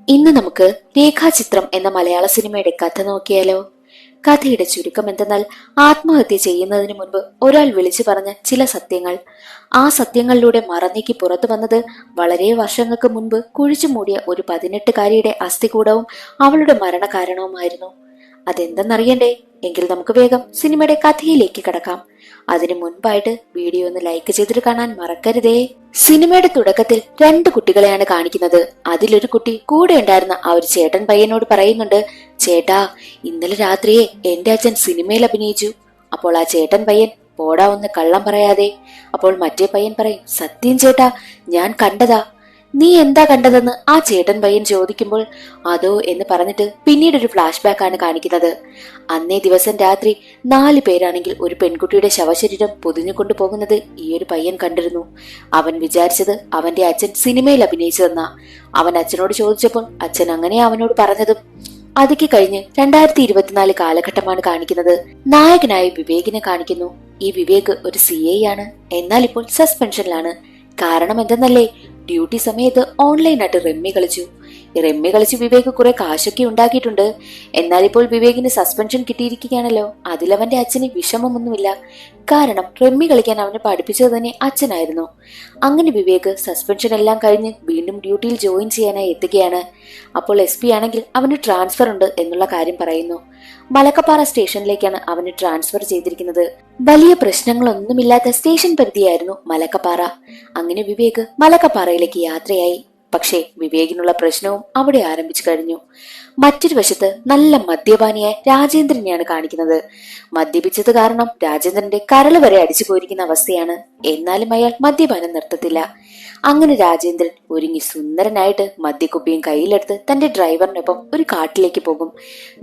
ഇന്ന് നമുക്ക് രേഖാചിത്രം എന്ന മലയാള സിനിമയുടെ കഥ നോക്കിയാലോ? കഥയുടെ ചുരുക്കം എന്തെന്നാൽ, ആത്മഹത്യ ചെയ്യുന്നതിന് മുൻപ് ഒരാൾ വിളിച്ചു പറഞ്ഞ ചില സത്യങ്ങൾ. ആ സത്യങ്ങളിലൂടെ മറന്നേക്ക് പുറത്തു വന്നത് വളരെ വർഷങ്ങൾക്ക് മുൻപ് കുഴിച്ചു മൂടിയ ഒരു 18-കാരിയുടെ അസ്ഥികൂടവും അവളുടെ മരണകാരണവുമായിരുന്നു. അതെന്തെന്നറിയണ്ടേ? എങ്കിൽ നമുക്ക് വേഗം സിനിമയുടെ കഥയിലേക്ക് കടക്കാം. അതിനു മുൻപായിട്ട് വീഡിയോ ഒന്ന് ലൈക്ക് ചെയ്തിട്ട് കാണാൻ മറക്കരുതേ. സിനിമയുടെ തുടക്കത്തിൽ 2 കുട്ടികളെയാണ് കാണിക്കുന്നത്. അതിലൊരു കുട്ടി കൂടെ ഉണ്ടായിരുന്ന ആ ഒരു ചേട്ടൻ പയ്യനോട് പറയുന്നുണ്ട്, ചേട്ടാ, ഇന്നലെ രാത്രിയെ എന്റെ അച്ഛൻ സിനിമയിൽ അഭിനയിച്ചു. അപ്പോൾ ആ ചേട്ടൻ പയ്യൻ, പോടാ ഒന്ന് കള്ളം പറയാതെ. അപ്പോൾ മറ്റേ പയ്യൻ പറയും, സത്യം ചേട്ടാ, ഞാൻ കണ്ടതാ. നീ എന്താ കണ്ടതെന്ന് ആ ചേട്ടൻ പയ്യൻ ചോദിക്കുമ്പോൾ, അതോ എന്ന് പറഞ്ഞിട്ട് പിന്നീട് ഒരു ഫ്ലാഷ് ബാക്ക് ആണ് കാണിക്കുന്നത്. അന്നേ ദിവസം രാത്രി 4 പേരാണെങ്കിൽ ഒരു പെൺകുട്ടിയുടെ ശവശരീരം പൊതിഞ്ഞുകൊണ്ടു പോകുന്നത് ഈ ഒരു പയ്യൻ കണ്ടിരുന്നു. അവൻ വിചാരിച്ചത് അവന്റെ അച്ഛൻ സിനിമയിൽ അഭിനയിച്ചതെന്നാ. അവൻ അച്ഛനോട് ചോദിച്ചപ്പോൾ അച്ഛൻ അങ്ങനെ അവനോട് പറഞ്ഞതും. അതൊക്കെ കഴിഞ്ഞ് 2024 കാലഘട്ടമാണ് കാണിക്കുന്നത്. നായകനായി വിവേകിനെ കാണിക്കുന്നു. ഈ വിവേക് ഒരു CI ആണ്. എന്നാൽ ഇപ്പോൾ സസ്പെൻഷനിലാണ്. കാരണം എന്തെന്നല്ലേ? ഡ്യൂട്ടി സമയത്ത് ഓൺലൈനായിട്ട് റമ്മി കളിച്ച് വിവേക് കുറെ കാശൊക്കെ ഉണ്ടാക്കിയിട്ടുണ്ട്. എന്നാൽ ഇപ്പോൾ വിവേകിന് സസ്പെൻഷൻ കിട്ടിയിരിക്കുകയാണല്ലോ. അതിലവന്റെ അച്ഛന് വിഷമമൊന്നുമില്ല. കാരണം റമ്മി കളിക്കാൻ അവനെ പഠിപ്പിച്ചത് തന്നെ അച്ഛനായിരുന്നു. അങ്ങനെ വിവേക് സസ്പെൻഷൻ എല്ലാം കഴിഞ്ഞ് വീണ്ടും ഡ്യൂട്ടിയിൽ ജോയിൻ ചെയ്യാനായി എത്തുകയാണ്. അപ്പോൾ SP ആണെങ്കിൽ അവന് ട്രാൻസ്ഫർ ഉണ്ട് എന്നുള്ള കാര്യം പറയുന്നു. മലക്കപ്പാറ സ്റ്റേഷനിലേക്കാണ് അവന് ട്രാൻസ്ഫർ ചെയ്തിരിക്കുന്നത്. വലിയ പ്രശ്നങ്ങളൊന്നുമില്ലാത്ത സ്റ്റേഷൻ പരിധിയായിരുന്നു മലക്കപ്പാറ. അങ്ങനെ വിവേക് മലക്കപ്പാറയിലേക്ക് യാത്രയായി. പക്ഷേ വിവേകിനുള്ള പ്രശ്നവും അവിടെ ആരംഭിച്ചു കഴിഞ്ഞു. മറ്റൊരു വശത്ത് നല്ല മദ്യപാനിയായ രാജേന്ദ്രനെയാണ് കാണിക്കുന്നത്. മദ്യപിച്ചത് കാരണം രാജേന്ദ്രന്റെ കരള് വരെ അടിച്ചു പോയിരിക്കുന്ന അവസ്ഥയാണ്. എന്നാലും അയാൾ മദ്യപാനം നിർത്തത്തില്ല. അങ്ങനെ രാജേന്ദ്രൻ ഒരുങ്ങി സുന്ദരനായിട്ട് മദ്യക്കുപ്പിയും കയ്യിലെടുത്ത് തന്റെ ഡ്രൈവറിനൊപ്പം ഒരു കാട്ടിലേക്ക് പോകും.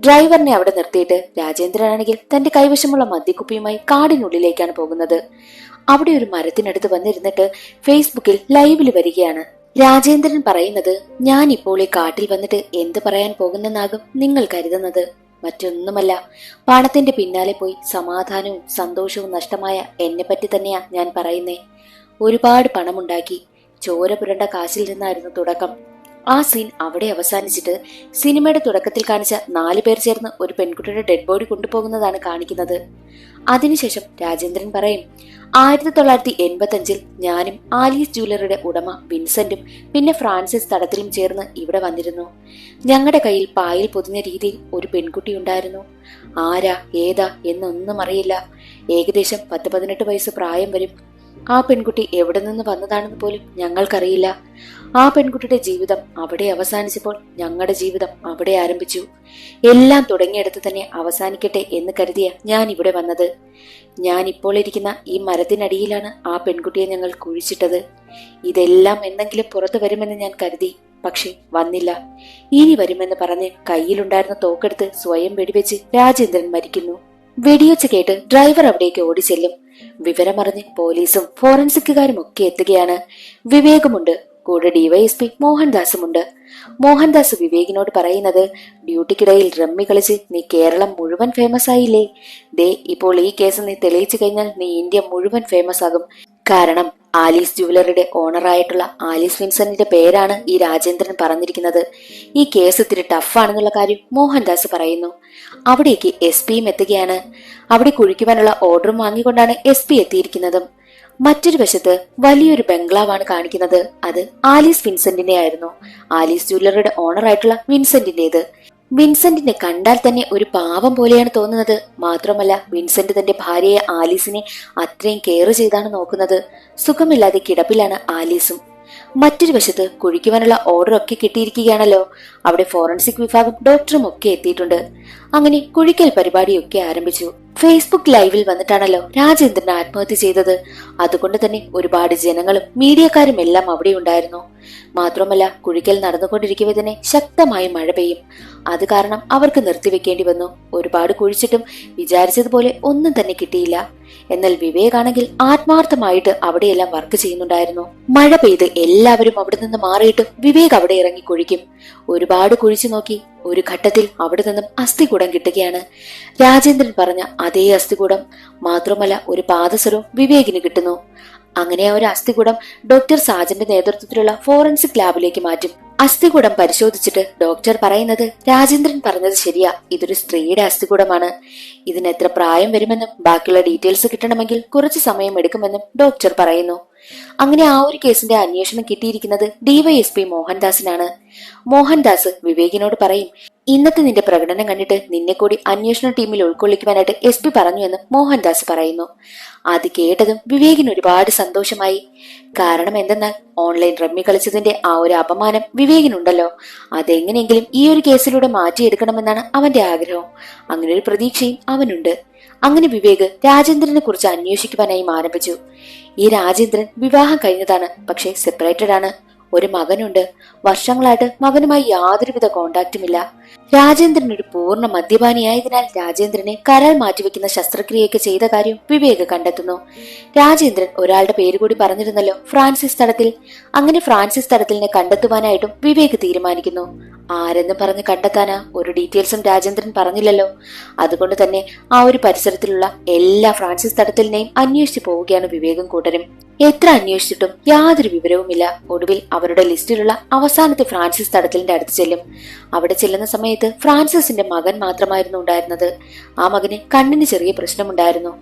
ഡ്രൈവറിനെ അവിടെ നിർത്തിയിട്ട് രാജേന്ദ്രനാണെങ്കിൽ തന്റെ കൈവശമുള്ള മദ്യക്കുപ്പിയുമായി കാടിനുള്ളിലേക്കാണ് പോകുന്നത്. അവിടെ ഒരു മരത്തിനടുത്ത് വന്നിരുന്നിട്ട് ഫേസ്ബുക്കിൽ ലൈവിൽ വരികയാണ്. രാജേന്ദ്രൻ പറയുന്നത്, ഞാൻ ഇപ്പോൾ ഈ കാട്ടിൽ വന്നിട്ട് എന്ത് പറയാൻ പോകുന്നെന്നാകും നിങ്ങൾ കരുതുന്നത്. മറ്റൊന്നുമല്ല, പണത്തിന്റെ പിന്നാലെ പോയി സമാധാനവും സന്തോഷവും നഷ്ടമായ എന്നെ പറ്റി തന്നെയാ ഞാൻ പറയുന്നേ. ഒരുപാട് പണമുണ്ടാക്കി ചോര പുരണ്ട കാശിൽ നിന്നായിരുന്നു തുടക്കം. ആ സീൻ അവിടെ അവസാനിച്ചിട്ട് സിനിമയുടെ തുടക്കത്തിൽ കാണിച്ച 4 പേർ ചേർന്ന് ഒരു പെൺകുട്ടിയുടെ ഡെഡ് ബോഡി കൊണ്ടുപോകുന്നതാണ് കാണിക്കുന്നത്. അതിനുശേഷം രാജേന്ദ്രൻ പറയും, 1985 ഞാനും ആലീസ് ജ്വല്ലറിയുടെ ഉടമ വിൻസെന്റും പിന്നെ ഫ്രാൻസിസ് തടത്തിലും ചേർന്ന് ഇവിടെ വന്നിരുന്നു. ഞങ്ങളുടെ കയ്യിൽ പായിൽ പൊതിഞ്ഞ രീതിയിൽ ഒരു പെൺകുട്ടി ഉണ്ടായിരുന്നു. ആരാ ഏതാ എന്നൊന്നും അറിയില്ല. ഏകദേശം 10-18 വയസ്സ് പ്രായം വരും. ആ പെൺകുട്ടി എവിടെ നിന്ന് വന്നതാണെന്ന് പോലും ഞങ്ങൾക്കറിയില്ല. ആ പെൺകുട്ടിയുടെ ജീവിതം അവിടെ അവസാനിച്ചപ്പോൾ ഞങ്ങളുടെ ജീവിതം അവിടെ ആരംഭിച്ചു. എല്ലാം തുടങ്ങിയെടുത്ത് തന്നെ അവസാനിക്കട്ടെ എന്ന് കരുതിയ ഞാൻ ഇവിടെ വന്നത്. ഞാൻ ഇപ്പോൾ ഇരിക്കുന്ന ഈ മരത്തിനടിയിലാണ് ആ പെൺകുട്ടിയെ ഞങ്ങൾ കുഴിച്ചിട്ടത്. ഇതെല്ലാം എന്തെങ്കിലും പുറത്തു വരുമെന്ന് ഞാൻ കരുതി. പക്ഷെ വന്നില്ല. ഇനി വരുമെന്ന് പറഞ്ഞ് കയ്യിലുണ്ടായിരുന്ന തോക്കെടുത്ത് സ്വയം വെടിവെച്ച് രാജേന്ദ്രൻ മരിക്കുന്നു. വെടിയൊച്ച കേട്ട് ഡ്രൈവർ അവിടേക്ക് ഓടിച്ചെല്ലും. വിവരമറിഞ്ഞ് പോലീസും ഫോറൻസിക്കുകാരും ഒക്കെ എത്തുകയാണ്. വിവേകുമുണ്ട്, കൂടെ DYSP മോഹൻദാസുമുണ്ട്. മോഹൻദാസ് വിവേകിനോട് പറയുന്നത്, ഡ്യൂട്ടിക്കിടയിൽ റമ്മി കളിച്ച് നീ കേരളം മുഴുവൻ ഫേമസ് ആയില്ലേ? ദേ, ഇപ്പോൾ ഈ കേസ് നീ തെളിയിച്ചു കഴിഞ്ഞാൽ നീ ഇന്ത്യ മുഴുവൻ ഫേമസ് ആകും. കാരണം ആലീസ് ജ്വല്ലറിയുടെ ഓണറായിട്ടുള്ള ആലീസ് വിൻസെന്റിന്റെ പേരാണ് ഈ രാജേന്ദ്രൻ പറഞ്ഞിരിക്കുന്നത്. ഈ കേസ് ഇത്തിരി ടഫാണെന്നുള്ള കാര്യം മോഹൻദാസ് പറയുന്നു. അവിടേക്ക് SP എത്തുകയാണ്. അവിടെ കുഴിക്കുവാനുള്ള ഓർഡറും വാങ്ങിക്കൊണ്ടാണ് SP എത്തിയിരിക്കുന്നതും. മറ്റൊരു വശത്ത് വലിയൊരു ബംഗ്ലാവാണ് കാണിക്കുന്നത്. അത് ആലീസ് വിൻസെന്റിന്റെ ആയിരുന്നു. ആലീസ് ജ്വല്ലറിയുടെ ഓണറായിട്ടുള്ള വിൻസെന്റിന്റേത്. വിൻസെന്റിനെ കണ്ടാൽ തന്നെ ഒരു പാവം പോലെയാണ് തോന്നുന്നത്. മാത്രമല്ല, വിൻസെന്റ് തന്റെ ഭാര്യയെ ആലീസിനെ അത്രയും കെയർ ചെയ്താണ് നോക്കുന്നത്. സുഖമില്ലാതെ കിടപ്പിലാണ് ആലീസും. മറ്റൊരു വശത്ത് കുഴിക്കുവാനുള്ള ഓർഡർ ഒക്കെ കിട്ടിയിരിക്കുകയാണല്ലോ. അവിടെ ഫോറൻസിക് വിഭാഗം ഡോക്ടറും ഒക്കെ എത്തിയിട്ടുണ്ട്. അങ്ങനെ കുഴിക്കൽ പരിപാടിയൊക്കെ ആരംഭിച്ചു. ഫേസ്ബുക്ക് ലൈവിൽ വന്നിട്ടാണല്ലോ രാജേന്ദ്രൻ ആത്മഹത്യ ചെയ്തത്. അതുകൊണ്ട് തന്നെ ഒരുപാട് ജനങ്ങളും മീഡിയക്കാരും എല്ലാം അവിടെ ഉണ്ടായിരുന്നു. മാത്രമല്ല, കുഴിക്കൽ നടന്നുകൊണ്ടിരിക്കവേ തന്നെ ശക്തമായി മഴ പെയ്യും. അത് കാരണം അവർക്ക് നിർത്തിവെക്കേണ്ടി വന്നു. ഒരുപാട് കുഴിച്ചിട്ടും വിചാരിച്ചതുപോലെ ഒന്നും തന്നെ കിട്ടിയില്ല. എന്നാൽ വിവേകാണെങ്കിൽ ആത്മാർത്ഥമായിട്ട് അവിടെയെല്ലാം വർക്ക് ചെയ്യുന്നുണ്ടായിരുന്നു. മഴ പെയ്ത് എല്ലാവരും അവിടെ നിന്ന് മാറിയിട്ടും വിവേക് അവിടെ ഇറങ്ങി കുഴിക്കും. ഒരുപാട് കുഴിച്ചു നോക്കി. ഒരു ഘട്ടത്തിൽ അവിടെ നിന്നും അസ്ഥികൂടം കിട്ടുകയാണ്. രാജേന്ദ്രൻ പറഞ്ഞ അതേ അസ്ഥികൂടം. മാത്രമല്ല, ഒരു പാദസരവും വിവേകിന് കിട്ടുന്നു. അങ്ങനെ ഒരു അസ്ഥികൂടം ഡോക്ടർ സാജന്റെ നേതൃത്വത്തിലുള്ള ഫോറൻസിക് ലാബിലേക്ക് മാറ്റും. അസ്ഥികൂടം പരിശോധിച്ചിട്ട് ഡോക്ടർ പറയുന്നത് രാജേന്ദ്രൻ പറഞ്ഞത് ശരിയാ, ഇതൊരു സ്ത്രീയുടെ അസ്ഥികൂടമാണ്. ഇതിന് എത്ര പ്രായം വരുമെന്നും ബാക്കിയുള്ള ഡീറ്റെയിൽസ് കിട്ടണമെങ്കിൽ കുറച്ചു സമയം എടുക്കുമെന്നും ഡോക്ടർ പറയുന്നു. അങ്ങനെ ആ ഒരു കേസിന്റെ അന്വേഷണം കിട്ടിയിരിക്കുന്നത് ഡിവൈഎസ്പി മോഹൻദാസിനാണ്. മോഹൻദാസ് വിവേകിനോട് പറയും, ഇന്നത്തെ നിന്റെ പ്രകടനം കണ്ടിട്ട് നിന്നെ കൂടി അന്വേഷണ ടീമിൽ ഉൾക്കൊള്ളിക്കുവാനായിട്ട് SP പറഞ്ഞു എന്ന് മോഹൻദാസ് പറയുന്നു. അത് കേട്ടതും വിവേകിന് ഒരുപാട് സന്തോഷമായി. കാരണം എന്തെന്നാൽ ഓൺലൈൻ റമ്മി കളിച്ചതിന്റെ ആ ഒരു അപമാനം വിവേകിനുണ്ടല്ലോ, അതെങ്ങനെയെങ്കിലും ഈ ഒരു കേസിലൂടെ മാറ്റിയെടുക്കണമെന്നാണ് അവന്റെ ആഗ്രഹം. അങ്ങനെ ഒരു പ്രതീക്ഷയും അവനുണ്ട്. അങ്ങനെ വിവേക് രാജേന്ദ്രനെ കുറിച്ച് അന്വേഷിക്കുവാനായി ആരംഭിച്ചു. ഈ രാജേന്ദ്രൻ വിവാഹം കഴിഞ്ഞതാണ്, പക്ഷേ സെപ്പറേറ്റഡ് ആണ്. ഒരു മകനുണ്ട്. വർഷങ്ങളായിട്ട് മകനുമായി യാതൊരുവിധ കോണ്ടാക്റ്റുമില്ല. രാജേന്ദ്രൻ ഒരു പൂർണ്ണ മദ്യപാനിയായതിനാൽ രാജേന്ദ്രനെ കരൾ മാറ്റിവെക്കുന്ന ശസ്ത്രക്രിയയൊക്കെ ചെയ്ത കാര്യം വിവേക് കണ്ടെത്തുന്നു. രാജേന്ദ്രൻ ഒരാളുടെ പേര് കൂടി പറഞ്ഞിരുന്നല്ലോ, ഫ്രാൻസിസ് തടത്തിൽ. അങ്ങനെ ഫ്രാൻസിസ് തടത്തിലിനെ കണ്ടെത്തുവാനായിട്ടും വിവേക് തീരുമാനിക്കുന്നു. ആരെന്ന് പറഞ്ഞ് കണ്ടെത്താനാ, ഒരു ഡീറ്റെയിൽസും രാജേന്ദ്രൻ പറഞ്ഞില്ലല്ലോ. അതുകൊണ്ട് തന്നെ ആ ഒരു പരിസരത്തിലുള്ള എല്ലാ ഫ്രാൻസിസ് തടത്തിലിനെയും അന്വേഷിച്ചു പോവുകയാണ് വിവേകും കൂട്ടരും. എത്ര അന്വേഷിച്ചിട്ടും യാതൊരു വിവരവുമില്ല. ഒടുവിൽ അവരുടെ ലിസ്റ്റിലുള്ള അവസാനത്തെ ഫ്രാൻസിസ് തടത്തിലിന്റെ അടുത്ത് ചെല്ലും. അവിടെ ചെല്ലുന്ന സമയത്ത് ഫ്രാൻസിസിന്റെ മകൻ മാത്രമായിരുന്നു ഉണ്ടായിരുന്നത്. ആ മകന് കണ്ണിന് ചെറിയ പ്രശ്നമുണ്ടായിരുന്നു.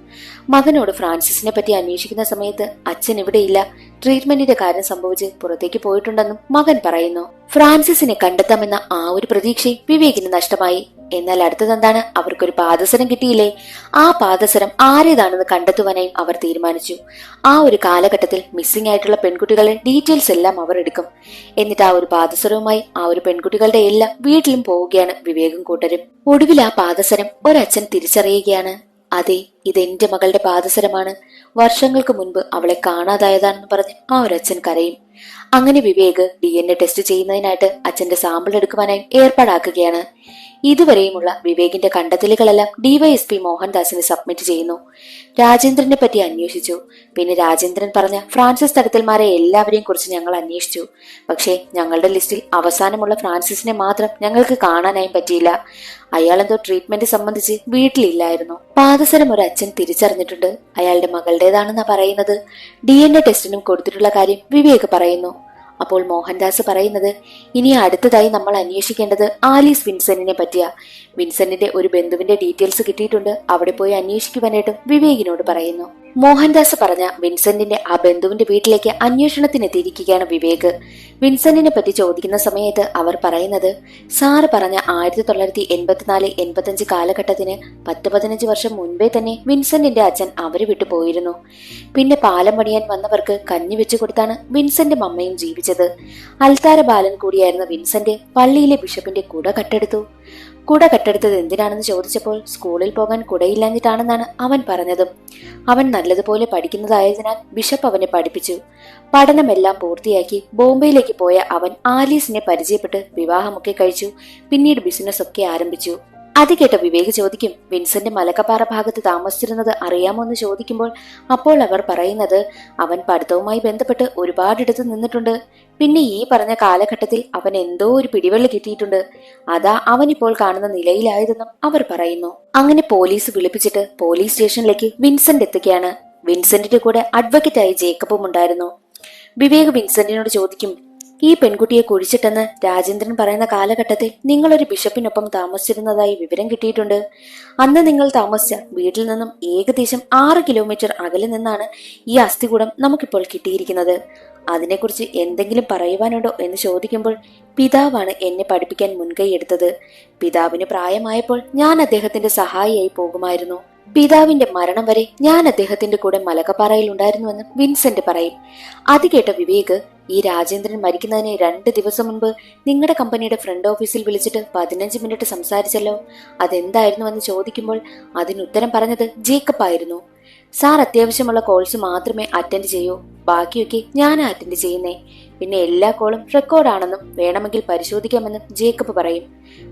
മകനോട് ഫ്രാൻസിസിനെ പറ്റി അന്വേഷിക്കുന്ന സമയത്ത് അച്ഛൻ ഇവിടെയില്ല, ട്രീറ്റ്മെന്റിന്റെ കാര്യം സംഭവിച്ച് പുറത്തേക്ക് പോയിട്ടുണ്ടെന്നും മകൻ പറയുന്നു. ഫ്രാൻസിസിനെ കണ്ടെത്താമെന്ന ആ ഒരു പ്രതീക്ഷയും വിവേകിന് നഷ്ടമായി. എന്നാൽ അടുത്തതെന്താണ്, അവർക്കൊരു പാദസരം കിട്ടിയില്ലേ? ആ പാദസരം ആരേതാണെന്ന് കണ്ടെത്തുവാനായും അവർ തീരുമാനിച്ചു. ആ ഒരു കാലഘട്ടത്തിൽ മിസ്സിംഗ് ആയിട്ടുള്ള പെൺകുട്ടികളുടെ ഡീറ്റെയിൽസ് എല്ലാം അവർ എടുക്കും. എന്നിട്ട് ആ ഒരു പാദസരവുമായി ആ ഒരു പെൺകുട്ടികളുടെ എല്ലാം വീട്ടിലും പോവുകയാണ് വിവേകും കൂട്ടരും. ഒടുവിൽ ആ പാദസരം ഒരച്ഛൻ തിരിച്ചറിയുകയാണ്. അതെ, ഇതെന്റെ മകളുടെ പാദസരമാണ്. വർഷങ്ങൾക്ക് മുൻപ് അവളെ കാണാതായതാണെന്ന് പറഞ്ഞ് ആ ഒരച്ഛൻ കരയും. അങ്ങനെ വിവേക് DNA ടെസ്റ്റ് ചെയ്യുന്നതിനായിട്ട് അച്ഛന്റെ സാമ്പിൾ എടുക്കുവാനായി ഏർപ്പാടാക്കുകയാണ്. ഇതുവരെയുമുള്ള വിവേകിന്റെ കണ്ടെത്തലുകളെല്ലാം ഡിവൈഎസ്പി മോഹൻദാസിന് സബ്മിറ്റ് ചെയ്യുന്നു. രാജേന്ദ്രനെ പറ്റി അന്വേഷിച്ചു. പിന്നെ രാജേന്ദ്രൻ പറഞ്ഞ ഫ്രാൻസിസ് തടത്തിൽമാരെ എല്ലാവരെയും കുറിച്ച് ഞങ്ങൾ അന്വേഷിച്ചു. പക്ഷേ ഞങ്ങളുടെ ലിസ്റ്റിൽ അവസാനമുള്ള ഫ്രാൻസിസിനെ മാത്രം ഞങ്ങൾക്ക് കാണാനായും പറ്റിയില്ല. അയാളെന്തോ ട്രീറ്റ്മെന്റ് സംബന്ധിച്ച് വീട്ടിലില്ലായിരുന്നു. പാദസരം ഒരു അച്ഛൻ തിരിച്ചറിഞ്ഞിട്ടുണ്ട്. അയാളുടെ മകളുടേതാണെന്നാ പറയുന്നത്. DNA ടെസ്റ്റിനും കൊടുത്തിട്ടുള്ള കാര്യം വിവേക് പറയുന്നു. അപ്പോൾ മോഹൻദാസ് പറയുന്നത്, ഇനി അടുത്തതായി നമ്മൾ അന്വേഷിക്കേണ്ടത് ആലീസ് വിൻസെന്റിനെ പറ്റിയാ. വിൻസെന്റിന്റെ ഒരു ബന്ധുവിന്റെ ഡീറ്റെയിൽസ് കിട്ടിയിട്ടുണ്ട്, അവിടെ പോയി അന്വേഷിക്കുവാനായിട്ടും വിവേകിനോട് പറയുന്നു. മോഹൻദാസ് പറഞ്ഞ വിൻസെന്റിന്റെ ആ ബന്ധുവിന്റെ വീട്ടിലേക്ക് അന്വേഷണത്തിനെത്തിയിരിക്കുകയാണ് വിവേക്. വിൻസെന്റിനെ പറ്റി ചോദിക്കുന്ന സമയത്ത് അവർ പറയുന്നത്, സാറ് പറഞ്ഞ 1984-85 കാലഘട്ടത്തിന് 10-15 വർഷം മുൻപേ തന്നെ വിൻസെന്റിന്റെ അച്ഛൻ അവര് വിട്ടു പോയിരുന്നു. പിന്നെ പാലം പണിയാൻ വന്നവർക്ക് കഞ്ഞി വെച്ചു കൊടുത്താണ് വിൻസെന്റും അമ്മയും ജീവിച്ചത്. അൽത്താര ബാലൻ കൂടിയായിരുന്ന വിൻസെന്റ് പള്ളിയിലെ ബിഷപ്പിന്റെ കുട കട്ടെടുത്തു. കുട കട്ടെടുത്തത് എന്തിനാണെന്ന് ചോദിച്ചപ്പോൾ സ്കൂളിൽ പോകാൻ കുടയില്ലാഞ്ഞിട്ടാണെന്നാണ് അവൻ പറഞ്ഞതും. അവൻ നല്ലതുപോലെ പഠിക്കുന്നതായതിനാൽ ബിഷപ്പ് അവനെ പഠിപ്പിച്ചു. പഠനമെല്ലാം പൂർത്തിയാക്കി ബോംബെയിലേക്ക് പോയ അവൻ ആലീസിനെ പരിചയപ്പെട്ട് വിവാഹമൊക്കെ കഴിച്ചു. പിന്നീട് ബിസിനസ് ഒക്കെ ആരംഭിച്ചു. അത് കേട്ട വിവേക് ചോദിക്കും, വിൻസെന്റ് മലക്കപ്പാറ ഭാഗത്ത് താമസിച്ചിരുന്നത് അറിയാമോ എന്ന് ചോദിക്കുമ്പോൾ അപ്പോൾ അവർ പറയുന്നത്, അവൻ പഠിത്തവുമായി ബന്ധപ്പെട്ട് ഒരുപാടിടത്ത് നിന്നിട്ടുണ്ട്. പിന്നെ ഈ പറഞ്ഞ കാലഘട്ടത്തിൽ അവൻ എന്തോ ഒരു പിടിവള്ളി കിട്ടിയിട്ടുണ്ട്. അതാ അവനിപ്പോൾ കാണുന്ന നിലയിലായതെന്നും അവർ പറയുന്നു. അങ്ങനെ പോലീസ് വിളിപ്പിച്ചിട്ട് പോലീസ് സ്റ്റേഷനിലേക്ക് വിൻസെന്റ് എത്തുകയാണ്. വിൻസെന്റിന്റെ കൂടെ അഡ്വക്കേറ്റായി ജേക്കബും ഉണ്ടായിരുന്നു. വിവേക് വിൻസെന്റിനോട് ചോദിക്കും, ഈ പെൺകുട്ടിയെ കുഴിച്ചിട്ടെന്ന് രാജേന്ദ്രൻ പറയുന്ന കാലഘട്ടത്തിൽ നിങ്ങളൊരു ബിഷപ്പിനൊപ്പം താമസിച്ചിരുന്നതായി വിവരം കിട്ടിയിട്ടുണ്ട്. അന്ന് നിങ്ങൾ താമസിച്ച വീട്ടിൽ നിന്നും ഏകദേശം 6 കിലോമീറ്റർ അകലെ നിന്നാണ് ഈ അസ്ഥികൂടം നമുക്കിപ്പോൾ കിട്ടിയിരിക്കുന്നത്. അതിനെക്കുറിച്ച് എന്തെങ്കിലും പറയുവാനുണ്ടോ എന്ന് ചോദിക്കുമ്പോൾ, പിതാവാണ് എന്നെ പഠിപ്പിക്കാൻ മുൻകൈ എടുത്തത്. പിതാവിന് പ്രായമായപ്പോൾ ഞാൻ അദ്ദേഹത്തിന്റെ സഹായിയായി പോകുമായിരുന്നു. പിതാവിന്റെ മരണം വരെ ഞാൻ അദ്ദേഹത്തിന്റെ കൂടെ മലക്കപ്പാറയിൽ ഉണ്ടായിരുന്നുവെന്ന് വിൻസെന്റ് പറയും. അത് കേട്ട വിവേക്, ഈ രാജേന്ദ്രൻ മരിക്കുന്നതിന് 2 ദിവസം മുൻപ് നിങ്ങളുടെ കമ്പനിയുടെ ഫ്രണ്ട് ഓഫീസിൽ വിളിച്ചിട്ട് 15 മിനിറ്റ് സംസാരിച്ചല്ലോ, അതെന്തായിരുന്നുവെന്ന് ചോദിക്കുമ്പോൾ അതിനുത്തരം പറഞ്ഞത് ജേക്കബ് ആയിരുന്നു. സാർ അത്യാവശ്യമുള്ള കോൾസ് മാത്രമേ അറ്റൻഡ് ചെയ്യൂ, ബാക്കിയൊക്കെ ഞാനാ അറ്റൻഡ് ചെയ്യുന്നേ. പിന്നെ എല്ലാ കോളും റെക്കോർഡാണെന്നും വേണമെങ്കിൽ പരിശോധിക്കാമെന്നും ജേക്കബ് പറയും.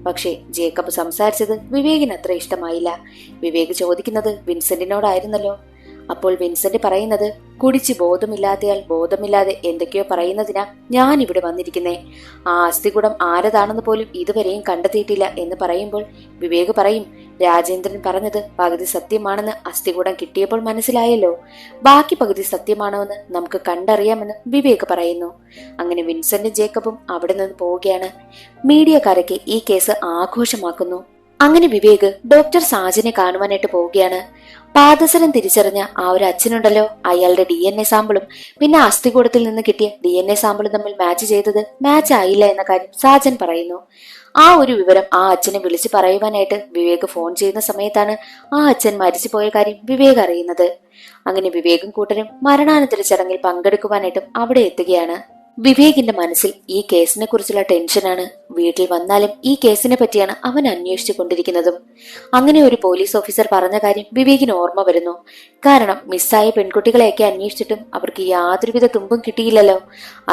പക്ഷേ ജേക്കബ് സംസാരിച്ചത് വിവേകിന് അത്ര ഇഷ്ടമായില്ല. വിവേക് ചോദിക്കുന്നത് വിൻസെന്റിനോടായിരുന്നല്ലോ. അപ്പോൾ വിൻസെന്റ് പറയുന്നത്, കുടിച്ച് ബോധമില്ലാത്തയാൾ ബോധമില്ലാതെ എന്തൊക്കെയോ പറയുന്നതിനാ ഞാൻ ഇവിടെ വന്നിരിക്കുന്നേ. ആ അസ്ഥികൂടം ആരതാണെന്ന് പോലും ഇതുവരെയും കണ്ടെത്തിയിട്ടില്ല എന്ന് പറയുമ്പോൾ വിവേക് പറയും, രാജേന്ദ്രൻ പറഞ്ഞത് പകുതി സത്യമാണെന്ന് അസ്ഥികൂടം കിട്ടിയപ്പോൾ മനസ്സിലായല്ലോ. ബാക്കി പകുതി സത്യമാണോന്ന് നമുക്ക് കണ്ടറിയാമെന്ന് വിവേക് പറയുന്നു. അങ്ങനെ വിൻസെന്റും ജേക്കബും അവിടെ നിന്ന് പോവുകയാണ്. മീഡിയക്കാരൊക്കെ ഈ കേസ് ആഘോഷമാക്കുന്നു. അങ്ങനെ വിവേക് ഡോക്ടർ സാജനെ കാണുവാനായിട്ട് പോവുകയാണ്. പാദസരം തിരിച്ചറിഞ്ഞ ആ ഒരു അച്ഛനുണ്ടല്ലോ, അയാളുടെ DNA സാമ്പിളും പിന്നെ അസ്ഥികൂടത്തിൽ നിന്ന് കിട്ടിയ DNA സാമ്പിളും തമ്മിൽ മാച്ച് ചെയ്തത് മാച്ച് ആയില്ല എന്ന കാര്യം സാജൻ പറയുന്നു. ആ ഒരു വിവരം ആ അച്ഛനെ വിളിച്ചു പറയുവാനായിട്ട് വിവേക് ഫോൺ ചെയ്യുന്ന സമയത്താണ് ആ അച്ഛൻ മരിച്ചുപോയ കാര്യം വിവേക് അറിയുന്നത്. അങ്ങനെ വിവേകും കൂട്ടരും മരണാനന്തര ചടങ്ങിൽ പങ്കെടുക്കുവാനായിട്ടും അവിടെ എത്തുകയാണ്. വിവേകിന്റെ മനസ്സിൽ ഈ കേസിനെ കുറിച്ചുള്ള ടെൻഷനാണ്. വീട്ടിൽ വന്നാലും ഈ കേസിനെ പറ്റിയാണ് അവൻ അന്വേഷിച്ചു കൊണ്ടിരിക്കുന്നതും. അങ്ങനെ ഒരു പോലീസ് ഓഫീസർ പറഞ്ഞ കാര്യം വിവേകിന് ഓർമ്മ വരുന്നു. കാരണം മിസ്സായ പെൺകുട്ടികളെയൊക്കെ അന്വേഷിച്ചിട്ടും അവർക്ക് യാതൊരുവിധ തുമ്പും കിട്ടിയില്ലല്ലോ.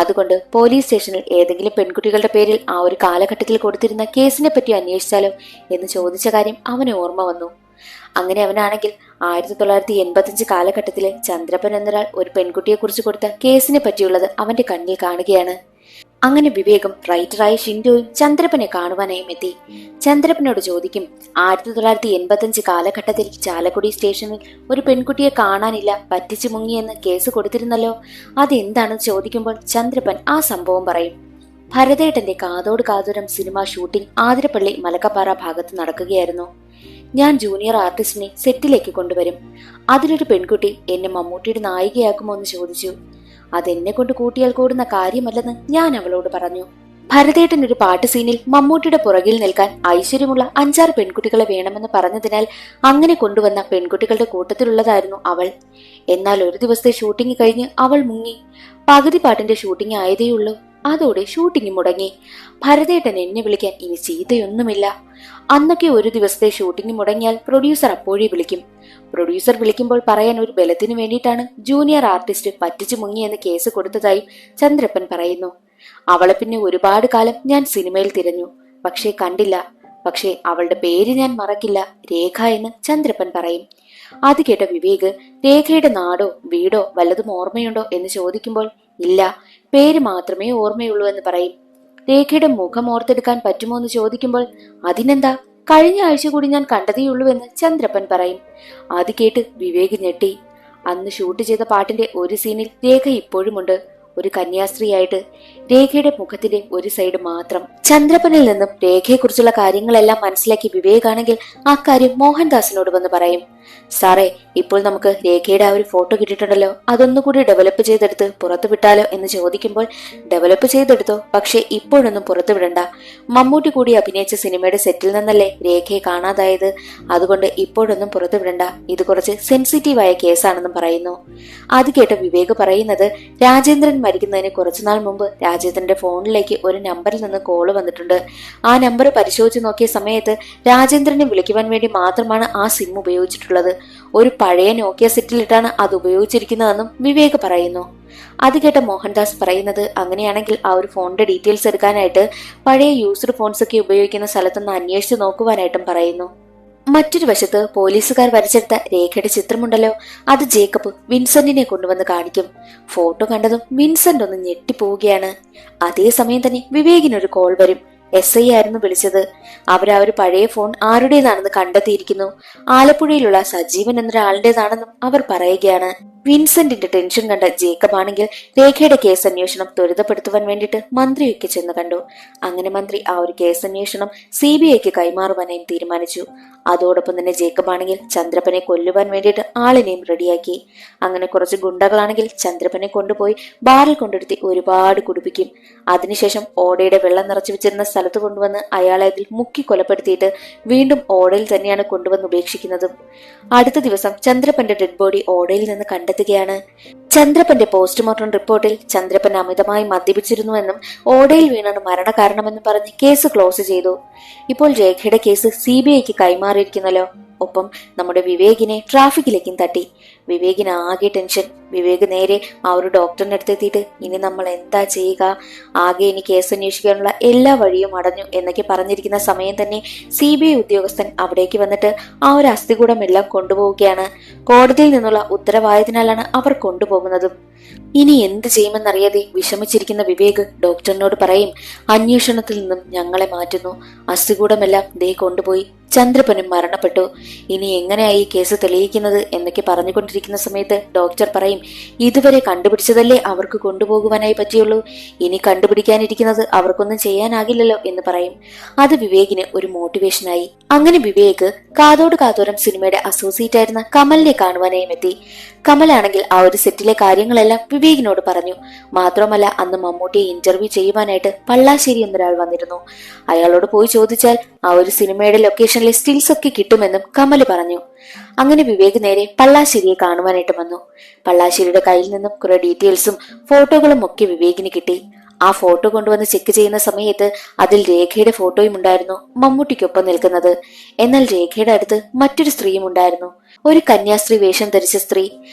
അതുകൊണ്ട് പോലീസ് സ്റ്റേഷനിൽ ഏതെങ്കിലും പെൺകുട്ടികളുടെ പേരിൽ ആ ഒരു കാലഘട്ടത്തിൽ കൊടുത്തിരുന്ന കേസിനെ പറ്റി അന്വേഷിച്ചാലോ എന്ന് ചോദിച്ച കാര്യം അവന് ഓർമ്മ വന്നു. അങ്ങനെ അവനാണെങ്കിൽ 1985 കാലഘട്ടത്തിലെ ചന്ദ്രപ്പൻ എന്നൊരാൾ ഒരു പെൺകുട്ടിയെ കുറിച്ച് കൊടുത്ത കേസിനെ പറ്റിയുള്ളത് അവന്റെ കണ്ണിൽ കാണുകയാണ്. അങ്ങനെ വിവേകം റൈറ്ററായ ഷിൻഡോയും ചന്ദ്രപ്പനെ കാണുവാനായും എത്തി. ചന്ദ്രപ്പനോട് ചോദിക്കും, 1985 കാലഘട്ടത്തിൽ ചാലക്കുടി സ്റ്റേഷനിൽ ഒരു പെൺകുട്ടിയെ കാണാനില്ല, പറ്റിച്ചു മുങ്ങിയെന്ന് കേസ് കൊടുത്തിരുന്നല്ലോ, അതെന്താണെന്ന് ചോദിക്കുമ്പോൾ ചന്ദ്രപ്പൻ ആ സംഭവം പറയും. ഭരതേട്ടന്റെ കാതോട് കാതോരം സിനിമ ഷൂട്ടിംഗ് ആതിരപ്പള്ളി മലക്കപ്പാറ ഭാഗത്ത് നടക്കുകയായിരുന്നു. ഞാൻ ജൂനിയർ ആർട്ടിസ്റ്റിനെ സെറ്റിലേക്ക് കൊണ്ടുവരും. അതിലൊരു പെൺകുട്ടി എന്നെ മമ്മൂട്ടിയുടെ നായികയാക്കുമോ എന്ന് ചോദിച്ചു. അതെന്നെ കൊണ്ട് കൂട്ടിയാൽ കൂടുന്ന കാര്യമല്ലെന്ന് ഞാൻ അവളോട് പറഞ്ഞു. ഭരതേട്ടൻ ഒരു പാട്ട് സീനിൽ മമ്മൂട്ടിയുടെ പുറകിൽ നിൽക്കാൻ ഐശ്വര്യമുള്ള 5-6 പെൺകുട്ടികളെ വേണമെന്ന് പറഞ്ഞതിനാൽ അങ്ങനെ കൊണ്ടുവന്ന പെൺകുട്ടികളുടെ കൂട്ടത്തിലുള്ളതായിരുന്നു അവൾ. എന്നാൽ ഒരു ദിവസത്തെ ഷൂട്ടിംഗ് കഴിഞ്ഞ് അവൾ മുങ്ങി. പകുതി പാട്ടിന്റെ ഷൂട്ടിംഗ് ആയതേയുള്ളൂ. അതോടെ ഷൂട്ടിംഗ് മുടങ്ങി. ഭരതേട്ടൻ എന്നെ വിളിക്കാൻ ഇനി ചീത്തയൊന്നുമില്ല. അന്നൊക്കെ ഒരു ദിവസത്തെ ഷൂട്ടിംഗ് മുടങ്ങിയാൽ പ്രൊഡ്യൂസർ അപ്പോഴേ വിളിക്കും. പ്രൊഡ്യൂസർ വിളിക്കുമ്പോൾ പറയാൻ ഒരു ബലത്തിന് വേണ്ടിയിട്ടാണ് ജൂനിയർ ആർട്ടിസ്റ്റ് പറ്റിച്ചു മുങ്ങിയെന്ന് കേസ് കൊടുത്തതായും ചന്ദ്രപ്പൻ പറയുന്നു. അവളെ പിന്നെ ഒരുപാട് കാലം ഞാൻ സിനിമയിൽ തിരഞ്ഞു, പക്ഷേ കണ്ടില്ല. പക്ഷേ അവളുടെ പേര് ഞാൻ മറക്കില്ല, രേഖ എന്ന് ചന്ദ്രപ്പൻ പറയും. അത് കേട്ട വിവേക് രേഖയുടെ നാടോ വീടോ വല്ലതും ഓർമ്മയുണ്ടോ എന്ന് ചോദിക്കുമ്പോൾ ഇല്ല, പേര് മാത്രമേ ഓർമ്മയുള്ളൂ എന്ന് പറയും. രേഖയുടെ മുഖം ഓർത്തെടുക്കാൻ പറ്റുമോ എന്ന് ചോദിക്കുമ്പോൾ അതിനെന്താ, കഴിഞ്ഞ ആഴ്ച കൂടി ഞാൻ കണ്ടതേയുള്ളൂ എന്ന് ചന്ദ്രപ്പൻ പറയും. അത് കേട്ട് വിവേക് ഞെട്ടി. അന്ന് ഷൂട്ട് ചെയ്ത പാട്ടിന്റെ ഒരു സീനിൽ രേഖ ഇപ്പോഴുമുണ്ട്, ഒരു കന്യാസ്ത്രീയായിട്ട്. രേഖയുടെ മുഖത്തിന്റെ ഒരു സൈഡ് മാത്രം. ചന്ദ്രപ്പനിൽ നിന്നും രേഖയെക്കുറിച്ചുള്ള കാര്യങ്ങളെല്ലാം മനസ്സിലാക്കി വിവേകാണെങ്കിൽ ആ കാര്യം മോഹൻദാസിനോട് വന്ന് പറയും. സാറേ, ഇപ്പോൾ നമുക്ക് രേഖയുടെ ആ ഒരു ഫോട്ടോ കിട്ടിയിട്ടുണ്ടല്ലോ, അതൊന്നുകൂടി ഡെവലപ്പ് ചെയ്തെടുത്ത് പുറത്തു വിട്ടാലോ എന്ന് ചോദിക്കുമ്പോൾ ഡെവലപ്പ് ചെയ്തെടുത്തോ, പക്ഷെ ഇപ്പോഴൊന്നും പുറത്തു വിടണ്ട. മമ്മൂട്ടി കൂടി അഭിനയിച്ച സിനിമയുടെ സെറ്റിൽ നിന്നല്ലേ രേഖയെ കാണാതായത്, അതുകൊണ്ട് ഇപ്പോഴൊന്നും പുറത്തു വിടണ്ട, ഇത് കുറച്ച് സെൻസിറ്റീവായ കേസാണെന്നും പറയുന്നു. അത് കേട്ട വിവേക് പറയുന്നത്, രാജേന്ദ്രൻ മരിക്കുന്നതിന് കുറച്ചുനാൾ മുമ്പ് രാജേന്ദ്രന്റെ ഫോണിലേക്ക് ഒരു നമ്പറിൽ നിന്ന് കോള് വന്നിട്ടുണ്ട്. ആ നമ്പർ പരിശോധിച്ച് നോക്കിയ സമയത്ത് രാജേന്ദ്രനെ വിളിക്കുവാൻ വേണ്ടി മാത്രമാണ് ആ സിം ഉപയോഗിച്ചിട്ടുള്ളത്. ഒരു പഴയ നോക്കിയ സെറ്റിലിട്ടാണ് അത് ഉപയോഗിച്ചിരിക്കുന്നതെന്നും വിവേക് പറയുന്നു. അത് കേട്ട മോഹൻദാസ് പറയുന്നത്, അങ്ങനെയാണെങ്കിൽ ആ ഒരു ഫോണിന്റെ ഡീറ്റെയിൽസ് എടുക്കാനായിട്ട് പഴയ യൂസ്ഡ് ഫോൺസ് ഒക്കെ ഉപയോഗിക്കുന്ന സ്ഥലത്തൊന്ന് അന്വേഷിച്ച് നോക്കുവാനായിട്ടും പറയുന്നു. മറ്റൊരു വശത്ത് പോലീസുകാർ വരച്ചെടുത്ത രേഖയുടെ ചിത്രമുണ്ടല്ലോ, അത് ജേക്കബ് വിൻസെന്റിനെ കൊണ്ടുവന്ന് കാണിക്കും. ഫോട്ടോ കണ്ടതും വിൻസെന്റ് ഒന്ന് ഞെട്ടിപ്പോവുകയാണ്. അതേസമയം തന്നെ വിവേകിനൊരു കോൾ വരും. SI ആയിരുന്നു വിളിച്ചത്. അവർ ആ ഒരു പഴയ ഫോൺ ആരുടേതാണെന്ന് കണ്ടെത്തിയിരിക്കുന്നു. ആലപ്പുഴയിലുള്ള സജീവൻ എന്നൊരാളുടേതാണെന്നും അവർ പറയുകയാണ്. വിൻസെന്റിന്റെ ടെൻഷൻ കണ്ട ജേക്കബ് ആണെങ്കിൽ രേഖയുടെ കേസ് അന്വേഷണം ത്വരിതപ്പെടുത്തുവാൻ വേണ്ടിയിട്ട് മന്ത്രിയൊക്കെ ചെന്ന് കണ്ടു. അങ്ങനെ മന്ത്രി ആ ഒരു കേസ് അന്വേഷണം CBIക്ക് കൈമാറുവാനായും തീരുമാനിച്ചു. അതോടൊപ്പം തന്നെ ജേക്കബ് ആണെങ്കിൽ ചന്ദ്രപ്പനെ കൊല്ലുവാൻ വേണ്ടിയിട്ട് ആളിനെയും റെഡിയാക്കി. അങ്ങനെ കുറച്ച് ഗുണ്ടകളാണെങ്കിൽ ചന്ദ്രപ്പനെ കൊണ്ടുപോയി ബാറിൽ കൊണ്ടെടുത്തി ഒരുപാട് കുടിപ്പിക്കും. അതിനുശേഷം ഓടയുടെ വെള്ളം നിറച്ചു വെച്ചിരുന്ന സ്ഥലത്ത് കൊണ്ടുവന്ന് അയാളെ അതിൽ മുക്കി കൊലപ്പെടുത്തിയിട്ട് വീണ്ടും ഓടയിൽ തന്നെയാണ് കൊണ്ടുവന്ന് ഉപേക്ഷിക്കുന്നതും. അടുത്ത ദിവസം ചന്ദ്രപ്പന്റെ ഡെഡ് ബോഡി ഓടയിൽ നിന്ന് കണ്ടെത്തുകയാണ്. ചന്ദ്രപ്പന്റെ പോസ്റ്റ്മോർട്ടം റിപ്പോർട്ടിൽ ചന്ദ്രപ്പൻ അമിതമായി മദ്യപിച്ചിരുന്നുവെന്നും ഓടയിൽ വീണാണ് മരണകാരണമെന്നും പറഞ്ഞ് കേസ് ക്ലോസ് ചെയ്തു. ഇപ്പോൾ രേഖയുടെ കേസ് CBIക്ക് കൈമാറിയിരിക്കുന്നല്ലോ. ഒപ്പം നമ്മുടെ വിവേകിനെ ട്രാഫിക്കിലേക്കും തട്ടി. വിവേകിന് ആകെ ടെൻഷൻ. വിവേക് നേരെ ആ ഒരു ഡോക്ടറിന്റെ അടുത്തെത്തിയിട്ട് ഇനി നമ്മൾ എന്താ ചെയ്യുക, ആകെ ഇനി കേസ് അന്വേഷിക്കാനുള്ള എല്ലാ വഴിയും അടഞ്ഞു എന്നൊക്കെ പറഞ്ഞിരിക്കുന്ന സമയം തന്നെ CBI ഉദ്യോഗസ്ഥൻ അവിടേക്ക് വന്നിട്ട് ആ ഒരു അസ്ഥികൂടം എല്ലാം കൊണ്ടുപോവുകയാണ്. കോടതിയിൽ നിന്നുള്ള ഉത്തരവായതിനാലാണ് അവർ കൊണ്ടുപോകുന്നതും. ഇനി എന്ത് ചെയ്യുമെന്നറിയാതെ വിഷമിച്ചിരിക്കുന്ന വിവേക് ഡോക്ടറിനോട് പറയും, അന്വേഷണത്തിൽ നിന്നും ഞങ്ങളെ മാറ്റുന്നു, അസ്ഥികൂടമെല്ലാം ദേ കൊണ്ടുപോയി, ചന്ദ്രപ്പനും മരണപ്പെട്ടു, ഇനി എങ്ങനെയായി കേസ് തെളിയിക്കുന്നത് എന്നൊക്കെ പറഞ്ഞുകൊണ്ടിരിക്കുന്ന സമയത്ത് ഡോക്ടർ പറയും, ഇതുവരെ കണ്ടുപിടിച്ചതല്ലേ അവർക്ക് കൊണ്ടുപോകുവാനായി പറ്റിയുള്ളൂ, ഇനി കണ്ടുപിടിക്കാനിരിക്കുന്നത് അവർക്കൊന്നും ചെയ്യാനാകില്ലല്ലോ എന്ന് പറയും. അത് വിവേകിന് ഒരു മോട്ടിവേഷനായി. അങ്ങനെ വിവേക് കാതോട് കാതോരം സിനിമയുടെ അസോസിയേറ്റ് ആയിരുന്ന കമലിനെ കാണുവാനായും എത്തി. കമലാണെങ്കിൽ ആ ഒരു സെറ്റിലെ കാര്യങ്ങളെല്ലാം വിവേകിനോട് പറഞ്ഞു. മാത്രമല്ല അന്ന് മമ്മൂട്ടിയെ ഇന്റർവ്യൂ ചെയ്യുവാനായിട്ട് പള്ളാശ്ശേരി എന്നൊരാൾ വന്നിരുന്നു. അയാളോട് പോയി ചോദിച്ചാൽ ആ ഒരു സിനിമയുടെ ലൊക്കേഷനിലെ സ്റ്റിൽസ് ഒക്കെ കിട്ടുമെന്നും കമല് പറഞ്ഞു. അങ്ങനെ വിവേക് നേരെ പള്ളാശ്ശേരിയെ കാണുവാനായിട്ട് വന്നു. പള്ളാശ്ശേരിയുടെ കയ്യിൽ നിന്നും കുറെ ഡീറ്റെയിൽസും ഫോട്ടോകളും ഒക്കെ വിവേകിന് കിട്ടി. ആ ഫോട്ടോ കൊണ്ടുവന്ന് ചെക്ക് ചെയ്യുന്ന സമയത്ത് അതിൽ രേഖയുടെ ഫോട്ടോയും ഉണ്ടായിരുന്നു, മമ്മൂട്ടിക്കൊപ്പം നിൽക്കുന്നത്. എന്നാൽ രേഖയുടെ അടുത്ത് മറ്റൊരു സ്ത്രീയും ഉണ്ടായിരുന്നു, ഒരു കന്യാസ്ത്രീ വേഷം ധരിച്ച സ്ത്രീ.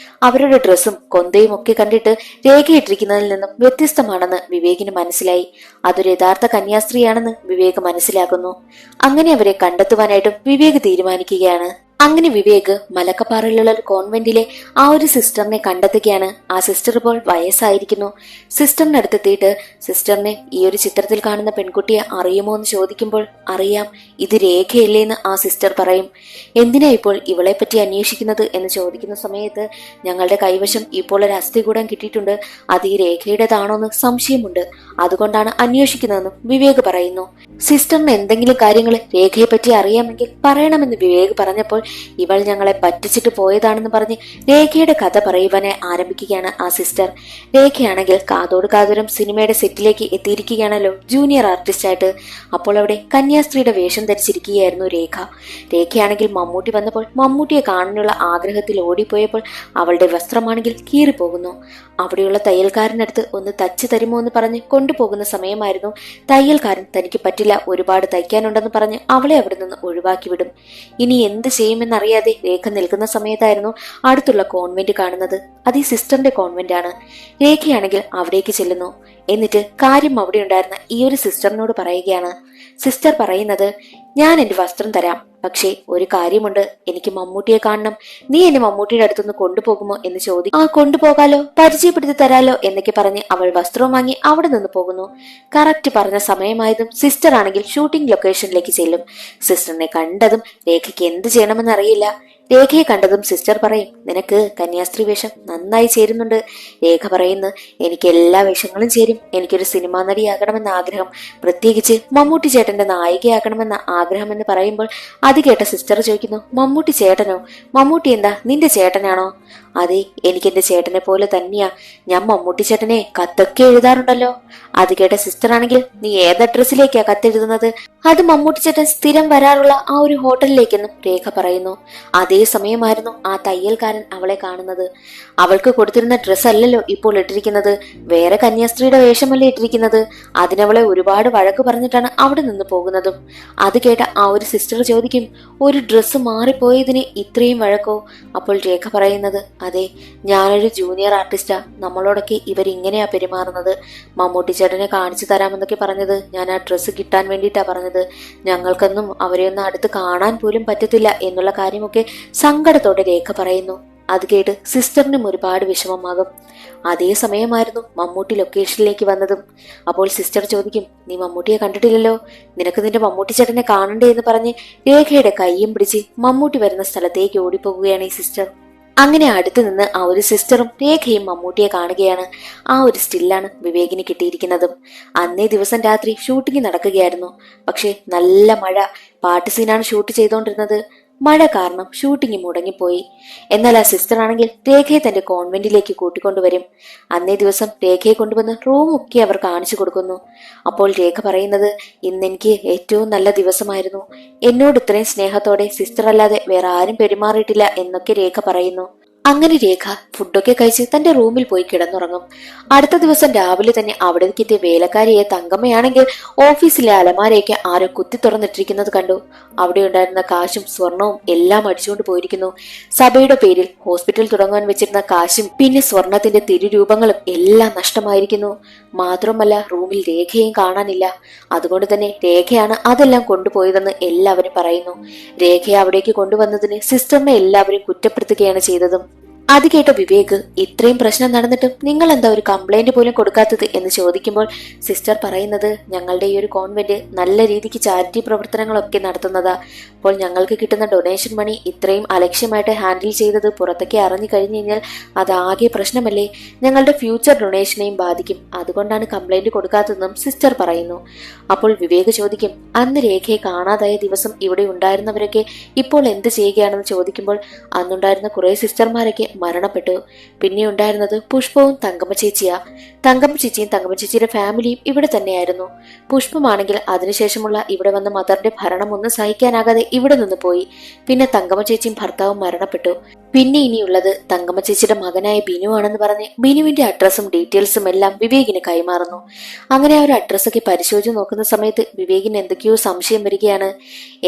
അവരുടെ ഡ്രസ്സും കൊന്തയും ഒക്കെ കണ്ടിട്ട് രേഖയിട്ടിരിക്കുന്നതിൽ നിന്നും വ്യത്യസ്തമാണെന്ന് വിവേകിന് മനസ്സിലായി. അതൊരു യഥാർത്ഥ കന്യാസ്ത്രീയാണെന്ന് വിവേക് മനസ്സിലാക്കുന്നു. അങ്ങനെ അവരെ കണ്ടെത്തുവാനായിട്ടും വിവേക് തീരുമാനിക്കുകയാണ്. അങ്ങനെ വിവേക് മലക്കപ്പാറയിലുള്ള ഒരു കോൺവെന്റിലെ ആ ഒരു സിസ്റ്ററിനെ കണ്ടെത്തുകയാണ്. ആ സിസ്റ്റർ ഇപ്പോൾ വയസ്സായിരിക്കുന്നു. സിസ്റ്ററിന്റെ അടുത്തെത്തിയിട്ട് സിസ്റ്ററിനെ ഈ ഒരു ചിത്രത്തിൽ കാണുന്ന പെൺകുട്ടിയെ അറിയുമോ എന്ന് ചോദിക്കുമ്പോൾ അറിയാം, ഇത് രേഖയല്ലേ എന്ന് ആ സിസ്റ്റർ പറയും. എന്തിനാ ഇപ്പോൾ ഇവളെ പറ്റി അന്വേഷിക്കുന്നത് എന്ന് ചോദിക്കുന്ന സമയത്ത് ഞങ്ങളുടെ കൈവശം ഇപ്പോൾ ഒരു അസ്ഥികൂടം കിട്ടിയിട്ടുണ്ട്, അത് ഈ രേഖയുടേതാണോ എന്ന് സംശയമുണ്ട്, അതുകൊണ്ടാണ് അന്വേഷിക്കുന്നതെന്നും വിവേക് പറയുന്നു. സിസ്റ്ററിന് എന്തെങ്കിലും കാര്യങ്ങൾ രേഖയെ പറ്റി അറിയാമെങ്കിൽ പറയണമെന്ന് വിവേക് പറഞ്ഞപ്പോൾ ഇവൾ ഞങ്ങളെ പറ്റിച്ചിട്ട് പോയതാണെന്ന് പറഞ്ഞ് രേഖയുടെ കഥ പറയുവാനായി ആരംഭിക്കുകയാണ് ആ സിസ്റ്റർ. രേഖയാണെങ്കിൽ കാതോട് കാതോരം സിനിമയുടെ സെറ്റിലേക്ക് എത്തിയിരിക്കുകയാണല്ലോ ജൂനിയർ ആർട്ടിസ്റ്റ് ആയിട്ട്. അപ്പോൾ അവിടെ കന്യാസ്ത്രീയുടെ വേഷം ധരിച്ചിരിക്കുകയായിരുന്നു രേഖ. രേഖയാണെങ്കിൽ മമ്മൂട്ടി വന്നപ്പോൾ മമ്മൂട്ടിയെ കാണാനുള്ള ആഗ്രഹത്തിൽ ഓടിപ്പോയപ്പോൾ അവളുടെ വസ്ത്രമാണെങ്കിൽ കീറിപ്പോകുന്നു. അവിടെയുള്ള തയ്യൽക്കാരനടുത്ത് ഒന്ന് തച്ച് തരുമോ എന്ന് പറഞ്ഞ് കൊണ്ടുപോകുന്ന സമയമായിരുന്നു തയ്യൽക്കാരൻ തനിക്ക് പറ്റില്ല, ഒരുപാട് തയ്ക്കാനുണ്ടെന്ന് പറഞ്ഞ് അവളെ അവിടെ നിന്ന് ഒഴിവാക്കി വിടും. ഇനി എന്ത് ചെയ്യുമെന്നറിയാതെ രേഖ നിൽക്കുന്ന സമയത്തായിരുന്നു അടുത്തുള്ള കോൺവെന്റ് കാണുന്നത്. അത് ഈ സിസ്റ്ററിന്റെ കോൺവെന്റ് ആണ്. രേഖയാണെങ്കിൽ അവിടേക്ക് ചെല്ലുന്നു. എന്നിട്ട് കാര്യം അവിടെ ഉണ്ടായിരുന്ന ഈ ഒരു സിസ്റ്ററിനോട് പറയുകയാണ്. സിസ്റ്റർ പറയുന്നത്, ഞാൻ എന്റെ വസ്ത്രം തരാം, പക്ഷേ ഒരു കാര്യമുണ്ട്, എനിക്ക് മമ്മൂട്ടിയെ കാണണം, നീ എന്നെ മമ്മൂട്ടിയുടെ അടുത്തൊന്ന് കൊണ്ടുപോകുമോ എന്ന് ചോദിക്കും. ആ കൊണ്ടുപോകാലോ, പരിചയപ്പെടുത്തി തരാലോ എന്നൊക്കെ പറഞ്ഞ് അവൾ വസ്ത്രവും വാങ്ങി അവിടെ നിന്ന് പോകുന്നു. കറക്റ്റ് പറഞ്ഞ സമയമായതും സിസ്റ്റർ ആണെങ്കിൽ ഷൂട്ടിംഗ് ലൊക്കേഷനിലേക്ക് ചെല്ലും. സിസ്റ്ററിനെ കണ്ടതും രേഖയ്ക്ക് എന്ത് ചെയ്യണമെന്ന് അറിയില്ല. രേഖയെ കണ്ടതും സിസ്റ്റർ പറയും, നിനക്ക് കന്യാസ്ത്രീ വേഷം നന്നായി ചേരുന്നുണ്ട്. രേഖ പറയുന്നു, എനിക്ക് എല്ലാ വേഷങ്ങളും ചേരും, എനിക്കൊരു സിനിമാ നടിയാകണമെന്ന ആഗ്രഹം, പ്രത്യേകിച്ച് മമ്മൂട്ടി ചേട്ടന്റെ നായികയാകണമെന്ന ആഗ്രഹം എന്ന് പറയുമ്പോൾ അത് കേട്ട സിസ്റ്റർ ചോദിക്കുന്നു, മമ്മൂട്ടി ചേട്ടനോ? മമ്മൂട്ടി എന്താ നിന്റെ ചേട്ടനാണോ? അതെ, എനിക്ക് എന്റെ ചേട്ടനെ പോലെ തന്നെയാ, ഞാൻ മമ്മൂട്ടി ചേട്ടനെ കത്തൊക്കെ എഴുതാറുണ്ടല്ലോ. അത് കേട്ട സിസ്റ്റർ ആണെങ്കിൽ, നീ ഏത് അഡ്രസ്സിലേക്കാ കത്തെഴുതുന്നത്? അത് മമ്മൂട്ടി ചേട്ടൻ സ്ഥിരം വരാറുള്ള ആ ഒരു ഹോട്ടലിലേക്കെന്നും രേഖ പറയുന്നു. അതേ സമയമായിരുന്നു ആ തയ്യൽക്കാരൻ അവളെ കാണുന്നത്. അവൾക്ക് കൊടുത്തിരുന്ന ഡ്രസ്സ് അല്ലല്ലോ ഇപ്പോൾ ഇട്ടിരിക്കുന്നത്, വേറെ കന്യാസ്ത്രീയുടെ വേഷമല്ലേ ഇട്ടിരിക്കുന്നത്. അതിനവളെ ഒരുപാട് വഴക്ക് പറഞ്ഞിട്ടാണ് അവിടെ നിന്ന് പോകുന്നതും. അത് കേട്ട ആ ഒരു സിസ്റ്റർ ചോദിക്കും, ഒരു ഡ്രസ്സ് മാറിപ്പോയതിന് ഇത്രയും വഴക്കോ? അപ്പോൾ രേഖ പറയുന്നത്, അതെ, ഞാനൊരു ജൂനിയർ ആർട്ടിസ്റ്റാ, നമ്മളോടൊക്കെ ഇവരിങ്ങനെയാ പെരുമാറുന്നത്. മമ്മൂട്ടി ചേട്ടനെ കാണിച്ചു തരാമെന്നൊക്കെ പറഞ്ഞത് ഞാൻ ആ ഡ്രസ്സ് കിട്ടാൻ വേണ്ടിയിട്ടാ പറഞ്ഞത്. ഞങ്ങൾക്കൊന്നും അവരെ ഒന്ന് അടുത്ത് കാണാൻ പോലും പറ്റത്തില്ല എന്നുള്ള കാര്യമൊക്കെ സങ്കടത്തോടെ രേഖ പറയുന്നു. അത് കേട്ട് സിസ്റ്ററിനും ഒരുപാട് വിഷമമാകും. അതേ സമയമായിരുന്നു മമ്മൂട്ടി ലൊക്കേഷനിലേക്ക് വന്നതും. അപ്പോൾ സിസ്റ്റർ ചോദിക്കും, നീ മമ്മൂട്ടിയെ കണ്ടിട്ടില്ലല്ലോ, നിനക്ക് നിന്റെ മമ്മൂട്ടി ചേട്ടനെ കാണണ്ടേ എന്ന് പറഞ്ഞ് രേഖയുടെ കൈയും പിടിച്ച് മമ്മൂട്ടി വരുന്ന സ്ഥലത്തേക്ക് ഓടിപ്പോകുകയാണ് ഈ സിസ്റ്റർ. അങ്ങനെ അടുത്ത് നിന്ന് ആ ഒരു സിസ്റ്ററും രേഖയും മമ്മൂട്ടിയെ കാണുകയാണ്. ആ ഒരു സ്റ്റില്ലാണ് വിവേകിന് കിട്ടിയിരിക്കുന്നതും. അന്നേ ദിവസം രാത്രി ഷൂട്ടിംഗ് നടക്കുകയായിരുന്നു. പക്ഷെ നല്ല മഴ, പാട്ട് സീനാണ് ഷൂട്ട് ചെയ്തുകൊണ്ടിരുന്നത്. മഴ കാരണം ഷൂട്ടിംഗ് മുടങ്ങിപ്പോയി. എന്നാൽ ആ സിസ്റ്റർ ആണെങ്കിൽ രേഖയെ തന്റെ കോൺവെന്റിലേക്ക് കൂട്ടിക്കൊണ്ടുവരും. അന്നേ ദിവസം രേഖയെ കൊണ്ടുവന്ന് റൂമൊക്കെ അവർ കാണിച്ചു കൊടുക്കുന്നു. അപ്പോൾ രേഖ പറയുന്നത്, ഇന്നെനിക്ക് ഏറ്റവും നല്ല ദിവസമായിരുന്നു, എന്നോട് ഇത്രയും സ്നേഹത്തോടെ സിസ്റ്റർ അല്ലാതെ വേറെ ആരും പെരുമാറിയിട്ടില്ല എന്നൊക്കെ രേഖ പറയുന്നു. അങ്ങനെ രേഖ ഫുഡൊക്കെ കഴിച്ച് തന്റെ റൂമിൽ പോയി കിടന്നുറങ്ങും. അടുത്ത ദിവസം രാവിലെ തന്നെ അവിടേക്ക് എത്തിയ വേലക്കാരിയെ തങ്കമ്മയാണെങ്കിൽ ഓഫീസിലെ അലമാരയൊക്കെ ആരോ കുത്തി തുറന്നിട്ടിരിക്കുന്നത് കണ്ടു. അവിടെ ഉണ്ടായിരുന്ന കാശും സ്വർണവും എല്ലാം അടിച്ചുകൊണ്ട് പോയിരിക്കുന്നു. സഭയുടെ പേരിൽ ഹോസ്പിറ്റൽ തുടങ്ങാൻ വെച്ചിരുന്ന കാശും പിന്നെ സ്വർണത്തിന്റെ തിരുരൂപങ്ങളും എല്ലാം നഷ്ടമായിരിക്കുന്നു. മാത്രമല്ല റൂമിൽ രേഖയും കാണാനില്ല. അതുകൊണ്ട് തന്നെ രേഖയാണ് അതെല്ലാം കൊണ്ടുപോയതെന്ന് എല്ലാവരും പറയുന്നു. രേഖയെ അവിടേക്ക് കൊണ്ടുവന്നതിന് സിസ്റ്ററിനെ എല്ലാവരും കുറ്റപ്പെടുത്തുകയാണ് ചെയ്തതും. അത് കേട്ട വിവേക്, ഇത്രയും പ്രശ്നം നടന്നിട്ടും നിങ്ങൾ എന്താ ഒരു കംപ്ലൈന്റ് പോലും കൊടുക്കാത്തത് എന്ന് ചോദിക്കുമ്പോൾ സിസ്റ്റർ പറയുന്നത്, ഞങ്ങളുടെ ഈ ഒരു കോൺവെന്റ് നല്ല രീതിക്ക് ചാരിറ്റി പ്രവർത്തനങ്ങളൊക്കെ നടത്തുന്നതാ. അപ്പോൾ ഞങ്ങൾക്ക് കിട്ടുന്ന ഡൊണേഷൻ മണി ഇത്രയും അലക്ഷ്യമായിട്ട് ഹാൻഡിൽ ചെയ്തത് പുറത്തൊക്കെ അറിഞ്ഞു കഴിഞ്ഞു കഴിഞ്ഞാൽ അതാകെ പ്രശ്നമല്ലേ, ഞങ്ങളുടെ ഫ്യൂച്ചർ ഡൊണേഷനെയും ബാധിക്കും. അതുകൊണ്ടാണ് കംപ്ലൈന്റ് കൊടുക്കാത്തതെന്നും സിസ്റ്റർ പറയുന്നു. അപ്പോൾ വിവേക് ചോദിക്കും, അന്ന് രേഖയെ കാണാതായ ദിവസം ഇവിടെ ഉണ്ടായിരുന്നവരൊക്കെ ഇപ്പോൾ എന്ത് ചെയ്യുകയാണെന്ന് ചോദിക്കുമ്പോൾ അന്നുണ്ടായിരുന്ന കുറെ സിസ്റ്റർമാരൊക്കെ മരണപ്പെട്ടു. പിന്നെ ഉണ്ടായിരുന്നത് പുഷ്പവും തങ്കമ്മ ചേച്ചിയാ. തങ്കമ്മ ചേച്ചിയും തങ്കമ്മ ചേച്ചിയുടെ ഫാമിലിയും ഇവിടെ തന്നെയായിരുന്നു. പുഷ്പമാണെങ്കിൽ അതിനുശേഷമുള്ള ഇവിടെ വന്ന മദറിന്റെ ഭരണം ഒന്നും സഹിക്കാനാകാതെ ഇവിടെ നിന്ന് പോയി. പിന്നെ തങ്കമ്മ ചേച്ചിയും ഭർത്താവും മരണപ്പെട്ടു. പിന്നെ ഇനിയുള്ളത് തങ്കമ്മ ചേച്ചിയുടെ മകനായ ബിനു ആണെന്ന് പറഞ്ഞ് ബിനുവിന്റെ അഡ്രസ്സും ഡീറ്റെയിൽസും എല്ലാം വിവേകിന് കൈമാറുന്നു. അങ്ങനെ ആ ഒരു അഡ്രസ്സൊക്കെ പരിശോധിച്ച് നോക്കുന്ന സമയത്ത് വിവേകിന് എന്തൊക്കെയോ സംശയം വരികയാണ്.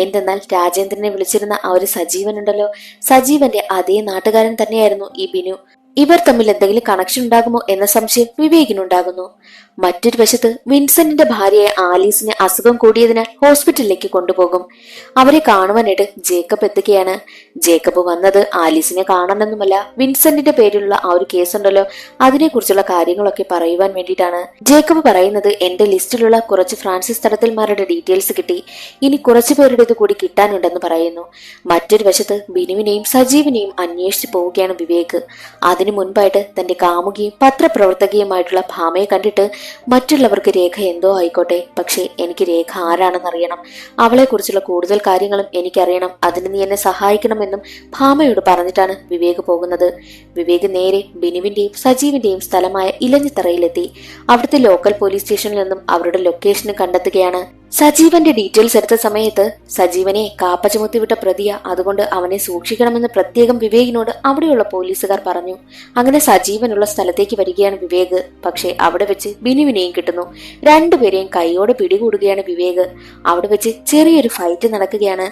എന്തെന്നാൽ രാജേന്ദ്രനെ വിളിച്ചിരുന്ന ആ ഒരു സജീവൻ ഉണ്ടല്ലോ, സജീവന്റെ അതേ നാട്ടുകാരൻ തന്നെയായിരുന്നു ഈ ബിനു. ഇവർ തമ്മിൽ എന്തെങ്കിലും കണക്ഷൻ ഉണ്ടാകുമോ എന്ന സംശയം വിവേകിനുണ്ടാകുന്നു. മറ്റൊരു വശത്ത് വിൻസെന്റിന്റെ ഭാര്യയായ ആലീസിന് അസുഖം കൂടിയതിനാൽ ഹോസ്പിറ്റലിലേക്ക് കൊണ്ടുപോകും. അവരെ കാണുവാനായിട്ട് ജേക്കബ് എത്തുകയാണ്. ജേക്കബ് വന്നത് ആലീസിനെ കാണണമെന്നുമല്ല, വിൻസെന്റിന്റെ പേരിലുള്ള ആ ഒരു കേസ് ഉണ്ടല്ലോ അതിനെ കുറിച്ചുള്ള കാര്യങ്ങളൊക്കെ പറയുവാൻ വേണ്ടിയിട്ടാണ്. ജേക്കബ് പറയുന്നത്, എന്റെ ലിസ്റ്റിലുള്ള കുറച്ച് ഫ്രാൻസിസ് തടത്തിൽമാരുടെ ഡീറ്റെയിൽസ് കിട്ടി, ഇനി കുറച്ചു പേരുടേത് കൂടി കിട്ടാനുണ്ടെന്ന് പറയുന്നു. മറ്റൊരു വശത്ത് ബിനുവിനെയും സജീവിനെയും അന്വേഷിച്ചു പോവുകയാണ് വിവേക്. അതിനു മുൻപായിട്ട് തന്റെ കാമുകിയും പത്രപ്രവർത്തകയുമായിട്ടുള്ള ഭാമയെ കണ്ടിട്ട്, മറ്റുള്ളവർക്ക് രേഖ എന്തോ ആയിക്കോട്ടെ, പക്ഷെ എനിക്ക് രേഖ ആരാണെന്നറിയണം, അവളെ കുറിച്ചുള്ള കൂടുതൽ കാര്യങ്ങളും എനിക്കറിയണം, അതിന് നീ എന്നെ സഹായിക്കണമെന്നും ഭാമയോട് പറഞ്ഞിട്ടാണ് വിവേക് പോകുന്നത്. വിവേക് നേരെ ബിനുവിന്റെയും സജീവിന്റെയും സ്ഥലമായ ഇലഞ്ഞിത്തറയിലെത്തി. അവിടുത്തെ ലോക്കൽ പോലീസ് സ്റ്റേഷനിൽ നിന്നും അവരുടെ ലൊക്കേഷന് കണ്ടെത്തുകയാണ്. സജീവന്റെ ഡീറ്റെയിൽസ് എടുത്ത സമയത്ത് സജീവനെ കാപ്പ ചുമത്തിവിട്ട പ്രതിയ, അതുകൊണ്ട് അവനെ സൂക്ഷിക്കണമെന്ന് പ്രത്യേകം വിവേകിനോട് അവിടെയുള്ള പോലീസുകാർ പറഞ്ഞു. അങ്ങനെ സജീവനുള്ള സ്ഥലത്തേക്ക് വരികയാണ് വിവേക്. പക്ഷെ അവിടെ വെച്ച് ബിനുവിനെയും കിട്ടുന്നു. രണ്ടുപേരെയും കൈയോടെ പിടികൂടുകയാണ് വിവേക്. അവിടെ വെച്ച് ചെറിയൊരു ഫൈറ്റ് നടക്കുകയാണ്.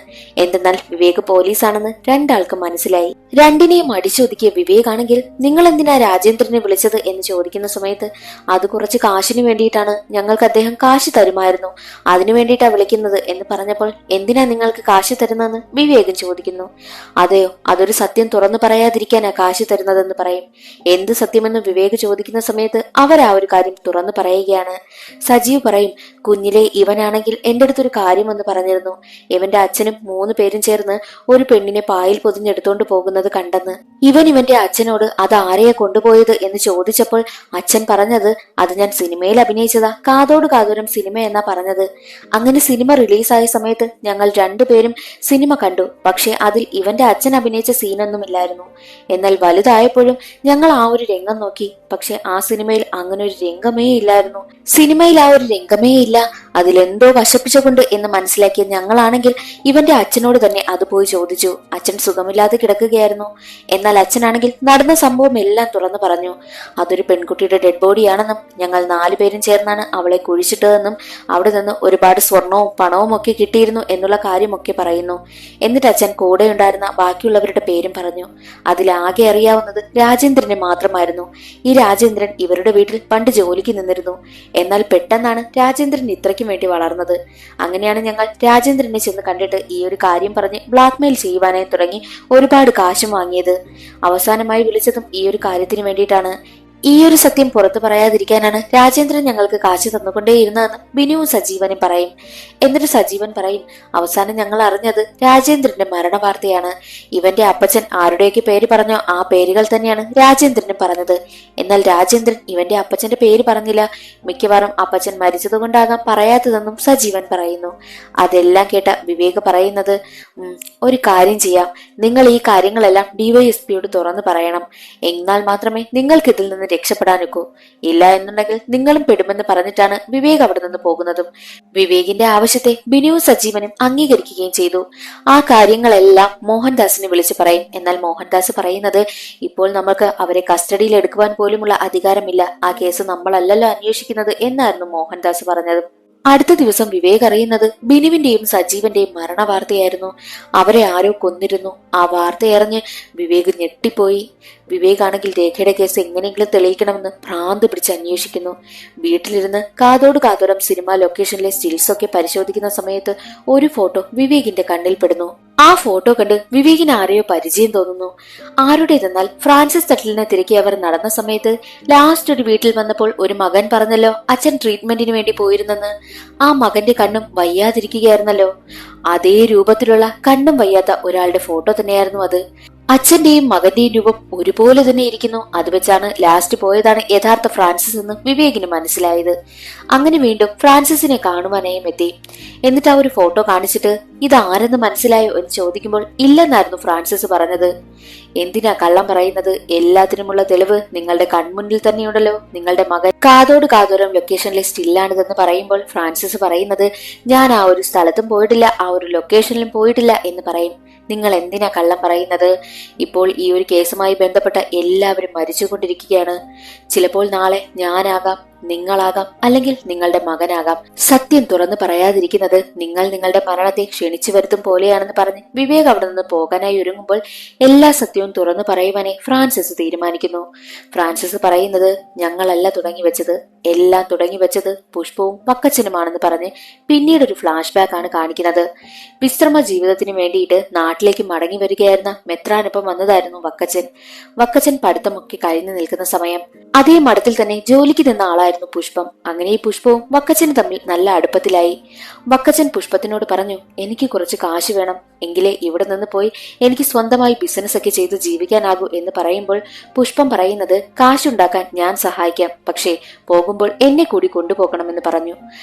എന്തെന്നാൽ വിവേക് പോലീസാണെന്ന് രണ്ടാൾക്കും മനസ്സിലായി. രണ്ടിനെയും അടിച്ചൊതുക്കിയ വിവേക് ആണെങ്കിൽ, നിങ്ങൾ എന്തിനാ രാജേന്ദ്രനെ വിളിച്ചത് എന്ന് ചോദിക്കുന്ന സമയത്ത്, അത് കുറച്ച് കാശിന് വേണ്ടിയിട്ടാണ്, ഞങ്ങൾക്ക് അദ്ദേഹം കാശ് തരുമായിരുന്നു, അതിനു വേണ്ടിയിട്ടാ വിളിക്കുന്നത് എന്ന് പറഞ്ഞപ്പോൾ, എന്തിനാ നിങ്ങൾക്ക് കാശ് തരുന്നതെന്ന് വിവേകൻ ചോദിക്കുന്നു. അതെയോ, അതൊരു സത്യം തുറന്നു പറയാതിരിക്കാനാ കാശ് തരുന്നതെന്ന് പറയും. എന്ത് സത്യമെന്ന് വിവേക് ചോദിക്കുന്ന സമയത്ത് അവർ ആ ഒരു കാര്യം തുറന്നു പറയുകയാണ്. സജീവ് പറയും, കുഞ്ഞിലെ ഇവനാണെങ്കിൽ എന്റെ അടുത്തൊരു കാര്യമെന്ന് പറഞ്ഞിരുന്നു. ഇവന്റെ അച്ഛനും 3 പേരും ചേർന്ന് ഒരു പെണ്ണിനെ പായിൽ പൊതിഞ്ഞെടുത്തോണ്ട് പോകുന്നത് കണ്ടെന്ന്. ഇവന്റെ അച്ഛനോട് അത് ആരെയാ കൊണ്ടുപോയത് എന്ന് ചോദിച്ചപ്പോൾ അച്ഛൻ പറഞ്ഞത്, അത് ഞാൻ സിനിമയിൽ അഭിനയിച്ചതാ, കാതോട് കാതോരം സിനിമ എന്നാ പറഞ്ഞത്. അങ്ങനെ സിനിമ റിലീസായ സമയത്ത് ഞങ്ങൾ 2 പേരും സിനിമ കണ്ടു. പക്ഷെ അതിൽ ഇവന്റെ അച്ഛൻ അഭിനയിച്ച സീനൊന്നുമില്ലായിരുന്നു. എന്നാൽ വലുതായപ്പോഴും ഞങ്ങൾ ആ ഒരു രംഗം നോക്കി. പക്ഷെ ആ സിനിമയിൽ അങ്ങനെ ഒരു രംഗമേ ഇല്ലായിരുന്നു. സിനിമയിൽ ആ ഒരു രംഗമേ ഇല്ല, അതിലെന്തോ വശപ്പിച്ചുകൊണ്ട് എന്ന് മനസ്സിലാക്കിയ ഞങ്ങളാണെങ്കിൽ ഇവന്റെ അച്ഛനോട് തന്നെ അത് പോയി ചോദിച്ചു. അച്ഛൻ സുഖമില്ലാതെ കിടക്കുകയായിരുന്നു. എന്നാൽ അച്ഛനാണെങ്കിൽ നടന്ന സംഭവം എല്ലാം തുറന്നു പറഞ്ഞു. അതൊരു പെൺകുട്ടിയുടെ ഡെഡ് ബോഡിയാണെന്നും ഞങ്ങൾ 4 പേരും ചേർന്നാണ് അവളെ കുഴിച്ചിട്ടതെന്നും അവിടെ നിന്ന് ഒരുപാട് സ്വർണവും പണവും ഒക്കെ കിട്ടിയിരുന്നു എന്നുള്ള കാര്യമൊക്കെ പറയുന്നു. എന്നിട്ട് അച്ഛൻ കൂടെ ഉണ്ടായിരുന്ന ബാക്കിയുള്ളവരുടെ പേരും പറഞ്ഞു. അതിലാകെ അറിയാവുന്നത് രാജേന്ദ്രനെ മാത്രമായിരുന്നു. ഈ രാജേന്ദ്രൻ ഇവരുടെ വീട്ടിൽ പണ്ട് ജോലിക്ക് നിന്നിരുന്നു. എന്നാൽ പെട്ടെന്നാണ് രാജേന്ദ്രൻ ഇത്രയ്ക്കും വേണ്ടി വളർന്നത്. അങ്ങനെയാണ് ഞങ്ങൾ രാജേന്ദ്രനെ ചെന്ന് കണ്ടിട്ട് ഈ ഒരു കാര്യം പറഞ്ഞ് ബ്ലാക്ക്മെയിൽ ചെയ്യുവാനായി തുടങ്ങി ഒരുപാട് കാശും വാങ്ങിയത്. അവസാനമായി വിളിച്ചതും ഈ ഒരു കാര്യത്തിന് വേണ്ടിയിട്ടാണ്. ഈ ഒരു സത്യം പുറത്തു പറയാതിരിക്കാനാണ് രാജേന്ദ്രൻ ഞങ്ങൾക്ക് കാശ് തന്നുകൊണ്ടേയിരുന്നതെന്ന് ബിനുവും സജീവനും പറയും. എന്നിട്ട് സജീവൻ പറയും, അവസാനം ഞങ്ങൾ അറിഞ്ഞത് രാജേന്ദ്രന്റെ മരണ വാർത്തയാണ്. ഇവന്റെ അപ്പച്ചൻ ആരുടെയൊക്കെ പേര് പറഞ്ഞോ ആ പേരുകൾ തന്നെയാണ് രാജേന്ദ്രനും പറഞ്ഞത്. എന്നാൽ രാജേന്ദ്രൻ ഇവന്റെ അപ്പച്ചന്റെ പേര് പറഞ്ഞില്ല. മിക്കവാറും അപ്പച്ചൻ മരിച്ചതുകൊണ്ടാകാം പറയാത്തതെന്നും സജീവൻ പറയുന്നു. അതെല്ലാം കേട്ട വിവേക് പറയുന്നത്, ഒരു കാര്യം ചെയ്യാം, നിങ്ങൾ ഈ കാര്യങ്ങളെല്ലാം ഡിവൈഎസ്പിയോട് തുറന്നു പറയണം. എന്നാൽ മാത്രമേ നിങ്ങൾക്ക് ഇതിൽ നിന്ന് രക്ഷപ്പെടാനൊക്കൂ. ഇല്ല എന്നുണ്ടെങ്കിൽ നിങ്ങളും പെടുമെന്ന് പറഞ്ഞിട്ടാണ് വിവേക് അവിടെ നിന്ന് പോകുന്നതും. വിവേകിന്റെ ആവശ്യത്തെ ബിനുവും സജീവനും അംഗീകരിക്കുകയും ചെയ്തു. ആ കാര്യങ്ങളെല്ലാം മോഹൻദാസിനെ വിളിച്ചു പറയും. എന്നാൽ മോഹൻദാസ് പറയുന്നത്, ഇപ്പോൾ നമ്മൾക്ക് അവരെ കസ്റ്റഡിയിൽ എടുക്കുവാൻ പോലുമുള്ള അധികാരമില്ല, ആ കേസ് നമ്മളല്ലല്ലോ അന്വേഷിക്കുന്നത് എന്നായിരുന്നു മോഹൻദാസ് പറഞ്ഞത്. അടുത്ത ദിവസം വിവേക് അറിയുന്നത് ബിനുവിന്റെയും സജീവന്റെയും മരണവാർത്തയായിരുന്നു. അവരെ ആരോ കൊന്നിരുന്നു. ആ വാർത്തയറിഞ്ഞ് വിവേക് ഞെട്ടിപ്പോയി. വിവേക് ആണെങ്കിൽ രേഖയുടെ കേസ് എങ്ങനെയെങ്കിലും തെളിയിക്കണമെന്ന് ഭ്രാന്ത് പിടിച്ച് അന്വേഷിക്കുന്നു. വീട്ടിലിരുന്ന് കാതോട് കാതോരം സിനിമ ലൊക്കേഷനിലെ സ്റ്റിൽസ് ഒക്കെ പരിശോധിക്കുന്ന സമയത്ത് ഒരു ഫോട്ടോ വിവേകിന്റെ കണ്ണിൽ പെടുന്നു. ആ ഫോട്ടോ കണ്ട് വിവേകിന് ആരെയോ പരിചയം തോന്നുന്നു. ആരുടേതെന്നാൽ ഫ്രാൻസിസ് തട്ടലിനെ തിരക്കി അവർ നടന്ന സമയത്ത് ലാസ്റ്റ് ഒരു വീട്ടിൽ വന്നപ്പോൾ ഒരു മകൻ പറഞ്ഞല്ലോ അച്ഛൻ ട്രീറ്റ്മെന്റിന് വേണ്ടി പോയിരുന്നെന്ന്. ആ മകന്റെ കണ്ണും വയ്യാതിരിക്കുകയായിരുന്നല്ലോ. അതേ രൂപത്തിലുള്ള കണ്ണും വയ്യാത്ത ഒരാളുടെ ഫോട്ടോ തന്നെയായിരുന്നു അത്. അച്ഛന്റെയും മകന്റെയും രൂപം ഒരുപോലെ തന്നെ ഇരിക്കുന്നു. അത് വെച്ചാണ് ലാസ്റ്റ് പോയതാണ് യഥാർത്ഥ ഫ്രാൻസിസ് എന്ന് വിവേകിന് മനസ്സിലായത്. അങ്ങനെ വീണ്ടും ഫ്രാൻസിസിനെ കാണുവാനായും എത്തി. എന്നിട്ട് ആ ഒരു ഫോട്ടോ കാണിച്ചിട്ട് ഇതാരെന്ന് മനസ്സിലായോ എന്ന് ചോദിക്കുമ്പോൾ ഇല്ലെന്നായിരുന്നു ഫ്രാൻസിസ് പറഞ്ഞത്. എന്തിനാ കള്ളം പറയുന്നത്? എല്ലാത്തിനുമുള്ള തെളിവ് നിങ്ങളുടെ കൺമുന്നിൽ തന്നെയുണ്ടല്ലോ. നിങ്ങളുടെ മകൻ കാതോട് കാതോരം ലൊക്കേഷനിലെ സ്റ്റില്ലാണിതെന്ന് പറയുമ്പോൾ ഫ്രാൻസിസ് പറയുന്നത്, ഞാൻ ആ ഒരു സ്ഥലത്തും പോയിട്ടില്ല, ആ ഒരു ലൊക്കേഷനിലും പോയിട്ടില്ല എന്ന് പറയും. നിങ്ങൾ എന്തിനാ കള്ളം പറയുന്നത്? ഇപ്പോൾ ഈ ഒരു കേസുമായി ബന്ധപ്പെട്ട എല്ലാവരും മരിച്ചുകൊണ്ടിരിക്കുകയാണ്. ചിലപ്പോൾ നാളെ ഞാനാകാം, നിങ്ങളാകാം, അല്ലെങ്കിൽ നിങ്ങളുടെ മകനാകാം. സത്യം തുറന്നു പറയാതിരിക്കുന്നത് നിങ്ങൾ നിങ്ങളുടെ മരണത്തെ ക്ഷണിച്ചു വരുത്തും പോലെയാണെന്ന് പറഞ്ഞ് വിവേക് അവിടെ നിന്ന് പോകാനായി ഒരുങ്ങുമ്പോൾ എല്ലാ സത്യവും തുറന്നു പറയുവാനെ ഫ്രാൻസിസ് തീരുമാനിക്കുന്നു. ഫ്രാൻസിസ് പറയുന്നത്, ഞങ്ങളല്ല തുടങ്ങി വെച്ചത്, എല്ലാം തുടങ്ങി വെച്ചത് പുഷ്പവും വക്കച്ചനുമാണെന്ന് പറഞ്ഞ് പിന്നീട് ഒരു ഫ്ലാഷ് ബാക്ക് ആണ് കാണിക്കുന്നത്. വിശ്രമ ജീവിതത്തിന് വേണ്ടിയിട്ട് നാട്ടിലേക്ക് മടങ്ങി വരികയായിരുന്ന മെത്രാനൊപ്പം വന്നതായിരുന്നു വക്കച്ചൻ. വക്കച്ചൻ പഠിത്തമൊക്കെ കഴിഞ്ഞു നിൽക്കുന്ന സമയം അതേ മഠത്തിൽ തന്നെ ജോലിക്ക് നിന്ന ആളായിരുന്നു പുഷ്പം. അങ്ങനെ ഈ പുഷ്പവും വക്കച്ചനും തമ്മിൽ നല്ല അടുപ്പത്തിലായി. വക്കച്ചൻ പുഷ്പത്തിനോട് പറഞ്ഞു, എനിക്ക് കുറച്ച് കാശ് വേണം, എങ്കിലേ ഇവിടെ നിന്ന് പോയി എനിക്ക് സ്വന്തമായി ബിസിനസ് ഒക്കെ ചെയ്ത് ജീവിക്കാനാകൂ എന്ന് പറയുമ്പോൾ പുഷ്പം പറയുന്നത്, കാശുണ്ടാക്കാൻ ഞാൻ സഹായിക്കാം, പക്ഷേ പോകുമ്പോൾ എന്നെ കൂടി കൊണ്ടുപോകണമെന്ന് പറഞ്ഞു.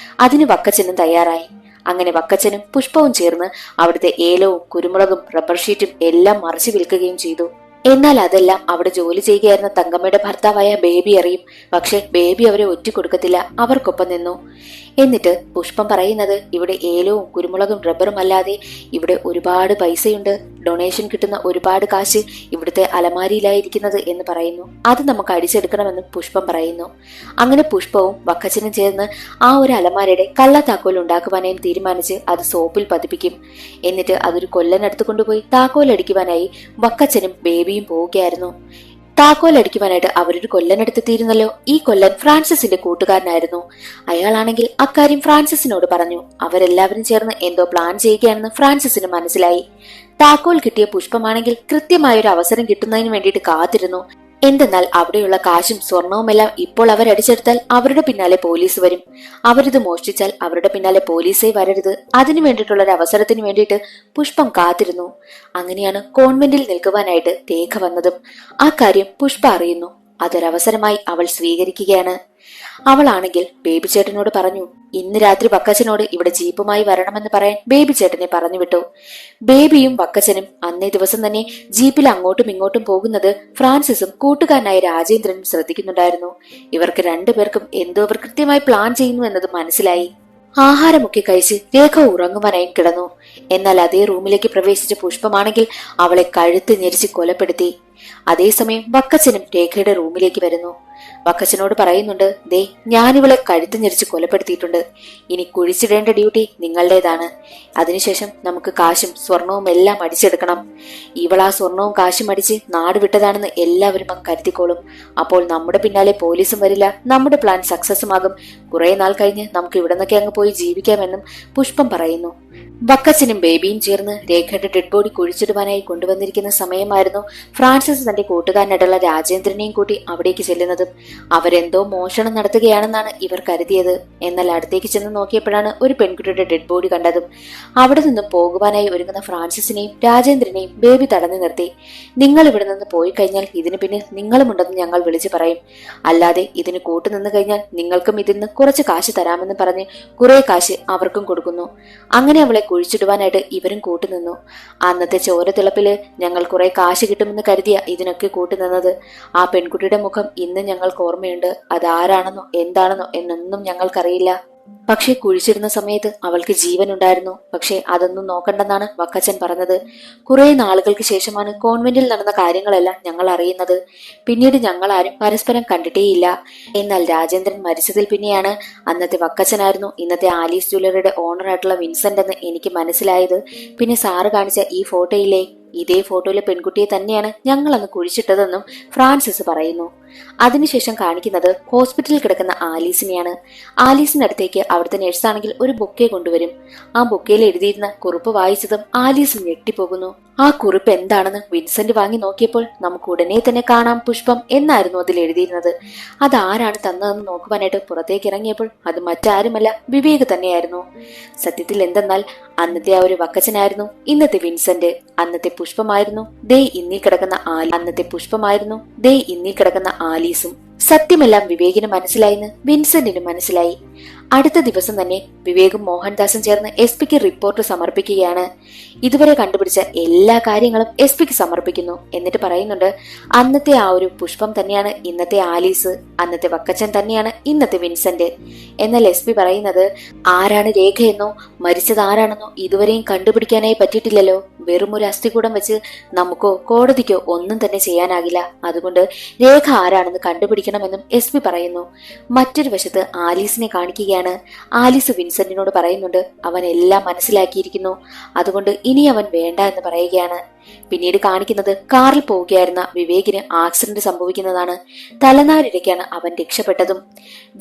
അതിന് വക്കച്ചനും തയ്യാറായി. അങ്ങനെ വക്കച്ചനും പുഷ്പവും ചേർന്ന് അവിടുത്തെ ഏലവും കുരുമുളകും റബ്ബർ ഷീറ്റും എല്ലാം മറിച്ചു വിൽക്കുകയും ചെയ്തു. എന്നാൽ അതെല്ലാം അവിടെ ജോലി ചെയ്യുകയായിരുന്ന തങ്കമ്മയുടെ ഭർത്താവായ ബേബി അറിയും. പക്ഷെ ബേബി അവരെ ഒറ്റിക്കൊടുക്കത്തില്ല, അവർക്കൊപ്പം നിന്നു. എന്നിട്ട് പുഷ്പം പറയുന്നത്, ഇവിടെ ഏലവും കുരുമുളകും റബ്ബറും അല്ലാതെ ഇവിടെ ഒരുപാട് പൈസയുണ്ട്, ഡൊണേഷൻ കിട്ടുന്ന ഒരുപാട് കാശ് ഇവിടുത്തെ അലമാരിയിലായിരിക്കുന്നത് എന്ന് പറയുന്നു. അത് നമുക്ക് അടിച്ചെടുക്കണമെന്നും പുഷ്പം പറയുന്നു. അങ്ങനെ പുഷ്പവും വക്കച്ചനും ചേർന്ന് ആ ഒരു അലമാരയുടെ കള്ളത്താക്കോൽ ഉണ്ടാക്കുവാനായി തീരുമാനിച്ച് അത് സോപ്പിൽ പതിപ്പിക്കും. എന്നിട്ട് അതൊരു കൊല്ലനടുത്ത് കൊണ്ടുപോയി താക്കോൽ അടിക്കുവാനായി വക്കച്ചനും ബേബിയും പോവുകയായിരുന്നു. താക്കോൽ അടിക്കുവാനായിട്ട് അവരൊരു കൊല്ലനെടുത്തെത്തിയിരുന്നല്ലോ. ഈ കൊല്ലൻ ഫ്രാൻസിസിന്റെ കൂട്ടുകാരനായിരുന്നു. അയാളാണെങ്കിൽ അക്കാര്യം ഫ്രാൻസിസിനോട് പറഞ്ഞു. അവരെല്ലാവരും ചേർന്ന് എന്തോ പ്ലാൻ ചെയ്യുകയാണെന്ന് ഫ്രാൻസിസിന് മനസ്സിലായി. താക്കോൽ കിട്ടിയ പുഷ്പമാണെങ്കിൽ കൃത്യമായൊരു അവസരം കിട്ടുന്നതിന് വേണ്ടിയിട്ട് കാത്തിരുന്നു. എന്തെന്നാൽ അവിടെയുള്ള കാശും സ്വർണവുമെല്ലാം ഇപ്പോൾ അവരടിച്ചെടുത്താൽ അവരുടെ പിന്നാലെ പോലീസ് വരും. അവരിത് മോഷ്ടിച്ചാൽ അവരുടെ പിന്നാലെ പോലീസേ വരരുത്. അതിനു വേണ്ടിയിട്ടുള്ള ഒരു അവസരത്തിന് വേണ്ടിയിട്ട് പുഷ്പം കാത്തിരുന്നു. അങ്ങനെയാണ് കോൺവെന്റിൽ നിൽക്കുവാനായിട്ട് രേഖ വന്നതും. ആ കാര്യം പുഷ്പ അറിയുന്നു. അതൊരവസരമായി അവൾ സ്വീകരിക്കുകയാണ്. അവളാണെങ്കിൽ ബേബി ചേട്ടനോട് പറഞ്ഞു, ഇന്ന് രാത്രി വക്കച്ചനോട് ഇവിടെ ജീപ്പുമായി വരണമെന്ന് പറയാൻ ബേബി ചേട്ടനെ പറഞ്ഞു വിട്ടു. ബേബിയും വക്കച്ചനും അന്നേ ദിവസം തന്നെ ജീപ്പിൽ അങ്ങോട്ടും ഇങ്ങോട്ടും പോകുന്നത് ഫ്രാൻസിസും കൂട്ടുകാരനായ രാജേന്ദ്രനും ശ്രദ്ധിക്കുന്നുണ്ടായിരുന്നു. ഇവർക്ക് രണ്ടുപേർക്കും എന്തോ അവർ കൃത്യമായി പ്ലാൻ ചെയ്യുന്നു എന്നത് മനസ്സിലായി. ആഹാരമൊക്കെ കഴിച്ച് രേഖ ഉറങ്ങുവാനായി കിടന്നു. എന്നാൽ അതേ റൂമിലേക്ക് പ്രവേശിച്ച പുഷ്പമാണെങ്കിൽ അവളെ കഴുത്ത് ഞെരിച്ച് കൊലപ്പെടുത്തി. അതേസമയം വക്കച്ചനും രേഖയുടെ റൂമിലേക്ക് വരുന്നു. വക്കച്ചനോട് പറയുന്നുണ്ട്, ദേ ഞാനിവളെ കഴുത്ത് ഞെരിച്ച് കൊലപ്പെടുത്തിയിട്ടുണ്ട്. ഇനി കുഴിച്ചിടേണ്ട ഡ്യൂട്ടി നിങ്ങളുടേതാണ്. അതിനുശേഷം നമുക്ക് കാശും സ്വർണവും എല്ലാം അടിച്ചെടുക്കണം. ഇവളാ സ്വർണവും കാശും അടിച്ച് നാട് വിട്ടതാണെന്ന് എല്ലാവരും കരുതിക്കോളും. അപ്പോൾ നമ്മുടെ പിന്നാലെ പോലീസും വരില്ല, നമ്മുടെ പ്ലാൻ സക്സസുമാകും. കുറെ നാൾ കഴിഞ്ഞ് നമുക്ക് ഇവിടെ നിന്നൊക്കെ അങ്ങ് പോയി ജീവിക്കാമെന്നും പുഷ്പം പറയുന്നു. വക്കച്ചനും ബേബിയും ചേർന്ന് രേഖയുടെ ഡെഡ് ബോഡി കുഴിച്ചിടുവാനായി കൊണ്ടുവന്നിരിക്കുന്ന സമയമായിരുന്നു ഫ്രാൻസിസ് തന്റെ കൂട്ടുകാരനായിട്ടുള്ള രാജേന്ദ്രനെയും കൂട്ടി അവിടേക്ക് ചെല്ലുന്നതും. അവരെന്തോ മോഷണം നടത്തുകയാണെന്നാണ് ഇവർ കരുതിയത്. എന്നാൽ അടുത്തേക്ക് ചെന്ന് നോക്കിയപ്പോഴാണ് ഒരു പെൺകുട്ടിയുടെ ഡെഡ് ബോഡി കണ്ടതും. അവിടെ നിന്നും പോകുവാനായി ഒരുങ്ങുന്ന ഫ്രാൻസിസിനെയും രാജേന്ദ്രനെയും ബേബി തടഞ്ഞു നിർത്തി. നിങ്ങൾ ഇവിടെ നിന്ന് പോയി കഴിഞ്ഞാൽ ഇതിന് പിന്നിൽ നിങ്ങളുമുണ്ടെന്ന് ഞങ്ങൾ വിളിച്ചു പറയും. അല്ലാതെ ഇതിന് കൂട്ടുനിന്ന് കഴിഞ്ഞാൽ നിങ്ങൾക്കും ഇതിന് കുറച്ച് കാശ് തരാമെന്ന് പറഞ്ഞ് കുറെ കാശ് അവർക്കും കൊടുക്കുന്നു. അങ്ങനെ അവളെ കുഴിച്ചിടുവാനായിട്ട് ഇവരും കൂട്ടുനിന്നു. അന്നത്തെ ചോരത്തിളപ്പില് ഞങ്ങൾ കുറെ കാശ് കിട്ടുമെന്ന് കരുതിയ ഇതിനൊക്കെ കൂട്ടുനിന്നത്. ആ പെൺകുട്ടിയുടെ മുഖം ഇന്ന് ഞങ്ങൾക്ക് ഓർമ്മയുണ്ട്. അതാരാണെന്നോ എന്താണെന്നോ എന്നൊന്നും ഞങ്ങൾക്കറിയില്ല. പക്ഷെ കുഴിച്ചിടുന്ന സമയത്ത് അവൾക്ക് ജീവൻ ഉണ്ടായിരുന്നു. പക്ഷെ അതൊന്നും നോക്കണ്ടെന്നാണ് വക്കച്ചൻ പറഞ്ഞത്. കുറെ നാളുകൾക്ക് ശേഷമാണ് കോൺവെന്റിൽ നടന്ന കാര്യങ്ങളെല്ലാം ഞങ്ങൾ അറിയുന്നത്. പിന്നീട് ഞങ്ങൾ ആരും പരസ്പരം കണ്ടിട്ടേയില്ല. എന്നാൽ രാജേന്ദ്രൻ മരിച്ചതിൽ പിന്നെയാണ് അന്നത്തെ വക്കച്ചനായിരുന്നു ഇന്നത്തെ ആലീസ് ജ്വല്ലറിയുടെ ഓണറായിട്ടുള്ള വിൻസെന്റ് എന്ന് എനിക്ക് മനസ്സിലായത്. പിന്നെ സാറ് കാണിച്ച ഈ ഫോട്ടോയില്ലേ, ഇതേ ഫോട്ടോയിലെ പെൺകുട്ടിയെ തന്നെയാണ് ഞങ്ങൾ അന്ന് കുഴിച്ചിട്ടതെന്നും ഫ്രാൻസിസ് പറയുന്നു. അതിനുശേഷം കാണിക്കുന്നത് ഹോസ്പിറ്റലിൽ കിടക്കുന്ന ആലീസിനെയാണ്. ആലീസിന്റെ അടുത്തേക്ക് അവിടുത്തെ നഴ്സാണെങ്കിൽ ഒരു ബൊക്കെ കൊണ്ടുവരും. ആ ബൊക്കയിൽ എഴുതിയിരുന്ന കുറിപ്പ് വായിച്ചതും ആലീസ് ഞെട്ടിപ്പോകുന്നു. ആ കുറിപ്പ് എന്താണെന്ന് വിൻസെന്റ് വാങ്ങി നോക്കിയപ്പോൾ നമുക്ക് ഉടനെ തന്നെ കാണാം പുഷ്പം എന്നായിരുന്നു അതിൽ എഴുതിയിരുന്നത്. അതാരാണ് തന്നതെന്ന് നോക്കുവാനായിട്ട് പുറത്തേക്ക് ഇറങ്ങിയപ്പോൾ അത് മറ്റാരുമല്ല, വിവേക് തന്നെയായിരുന്നു. സത്യത്തിൽ എന്തെന്നാൽ അന്നത്തെ ആ ഒരു വക്കച്ചനായിരുന്നു ഇന്നത്തെ വിൻസെന്റ്. അന്നത്തെ പുഷ്പമായിരുന്നു ദേ ഇന്നീ കിടക്കുന്ന അന്നത്തെ പുഷ്പമായിരുന്നു ദേ ഇന്നീ കിടക്കുന്ന ആലീസും. സത്യമെല്ലാം വിവേകിന് മനസ്സിലായിന്ന് വിൻസെന്റിന് മനസ്സിലായി. അടുത്ത ദിവസം തന്നെ വിവേകും മോഹൻദാസും ചേർന്ന് എസ് പിക്ക് റിപ്പോർട്ട് സമർപ്പിക്കുകയാണ്. ഇതുവരെ കണ്ടുപിടിച്ച എല്ലാ കാര്യങ്ങളും എസ് പിക്ക് സമർപ്പിക്കുന്നു. എന്നിട്ട് പറയുന്നുണ്ട് അന്നത്തെ ആ ഒരു പുഷ്പം തന്നെയാണ് ഇന്നത്തെ ആലീസ്, അന്നത്തെ വക്കച്ചൻ തന്നെയാണ് ഇന്നത്തെ വിൻസെന്റ്. എന്നാൽ എസ് പി പറയുന്നത് ആരാണ് രേഖയെന്നോ മരിച്ചത് ആരാണെന്നോ ഇതുവരെയും കണ്ടുപിടിക്കാനായി പറ്റിയിട്ടില്ലല്ലോ. വെറും ഒരു അസ്ഥികൂടം വെച്ച് നമുക്കോ കോടതിക്കോ ഒന്നും തന്നെ ചെയ്യാനാകില്ല. അതുകൊണ്ട് രേഖ ആരാണെന്ന് കണ്ടുപിടിക്കണമെന്നും എസ് പി പറയുന്നു. മറ്റൊരു വശത്ത് ആലീസിനെ കാണിക്കുകയാണ്. ആലീസ് വിൻസെന്റിനോട് പറയുന്നുണ്ട് അവൻ എല്ലാം മനസ്സിലാക്കിയിരിക്കുന്നു, അതുകൊണ്ട് ഇനി അവൻ വേണ്ട എന്ന് പറയുകയാണ്. പിന്നീട് കാണിക്കുന്നത് കാറിൽ പോവുകയായിരുന്ന വിവേകിന് ആക്സിഡന്റ് സംഭവിക്കുന്നതാണ്. തലനാരിഴയ്ക്കാണ് അവൻ രക്ഷപ്പെട്ടതും.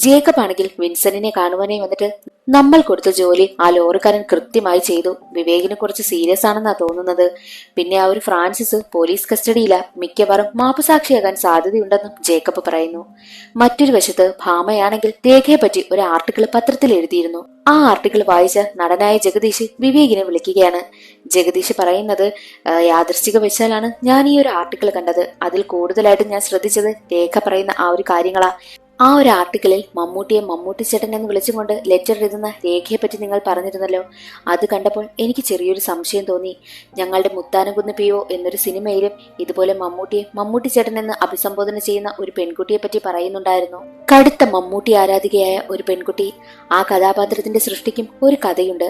ജേക്കബ് ആണെങ്കിൽ വിൻസെന്റിനെ കാണുവാനായി വന്നിട്ട് നമ്മൾ കൊടുത്ത ജോലി ആ ലോറിക്കാരൻ കൃത്യമായി ചെയ്തു. വിവേകിനെ കുറച്ച് സീരിയസ് ആണെന്നാ തോന്നുന്നത്. പിന്നെ ആ ഒരു ഫ്രാൻസിസ് പോലീസ് കസ്റ്റഡിയില, മിക്കവാറും മാപ്പുസാക്ഷിയാകാൻ സാധ്യതയുണ്ടെന്നും ജേക്കബ് പറയുന്നു. മറ്റൊരു വശത്ത് ഭാമയാണെങ്കിൽ രേഖയെ പറ്റി ഒരു ആർട്ടിക്കിൾ പത്രത്തിൽ എഴുതിയിരുന്നു. ആ ആർട്ടിക്കിൾ വായിച്ച നടനായ ജഗദീഷ് വിവേകിനെ വിളിക്കുകയാണ്. ജഗദീഷ് പറയുന്നത് യാദൃശ്ചിക വെച്ചാലാണ് ഞാൻ ഈ ഒരു ആർട്ടിക്കിൾ കണ്ടത്. അതിൽ കൂടുതലായിട്ട് ഞാൻ ശ്രദ്ധിച്ചത് രേഖ പറയുന്ന ആ ഒരു കാര്യങ്ങളാ. ആ ഒരു ആർട്ടിക്കിളിൽ മമ്മൂട്ടിയെ മമ്മൂട്ടി ചേട്ടൻ എന്ന് വിളിച്ചുകൊണ്ട് ലെറ്റർ എഴുതുന്ന രേഖയെ പറ്റി നിങ്ങൾ പറഞ്ഞിരുന്നല്ലോ. അത് കണ്ടപ്പോൾ എനിക്ക് ചെറിയൊരു സംശയം തോന്നി. ഞങ്ങളുടെ മുത്താനംകുന്ന് പിയോ എന്നൊരു സിനിമയിലും ഇതുപോലെ മമ്മൂട്ടിയെ മമ്മൂട്ടി ചേട്ടൻ എന്ന് അഭിസംബോധന ചെയ്യുന്ന ഒരു പെൺകുട്ടിയെ പറ്റി പറയുന്നുണ്ടായിരുന്നു. കടുത്ത മമ്മൂട്ടി ആരാധികയായ ഒരു പെൺകുട്ടി. ആ കഥാപാത്രത്തിന്റെ സൃഷ്ടിക്കും ഒരു കഥയുണ്ട്.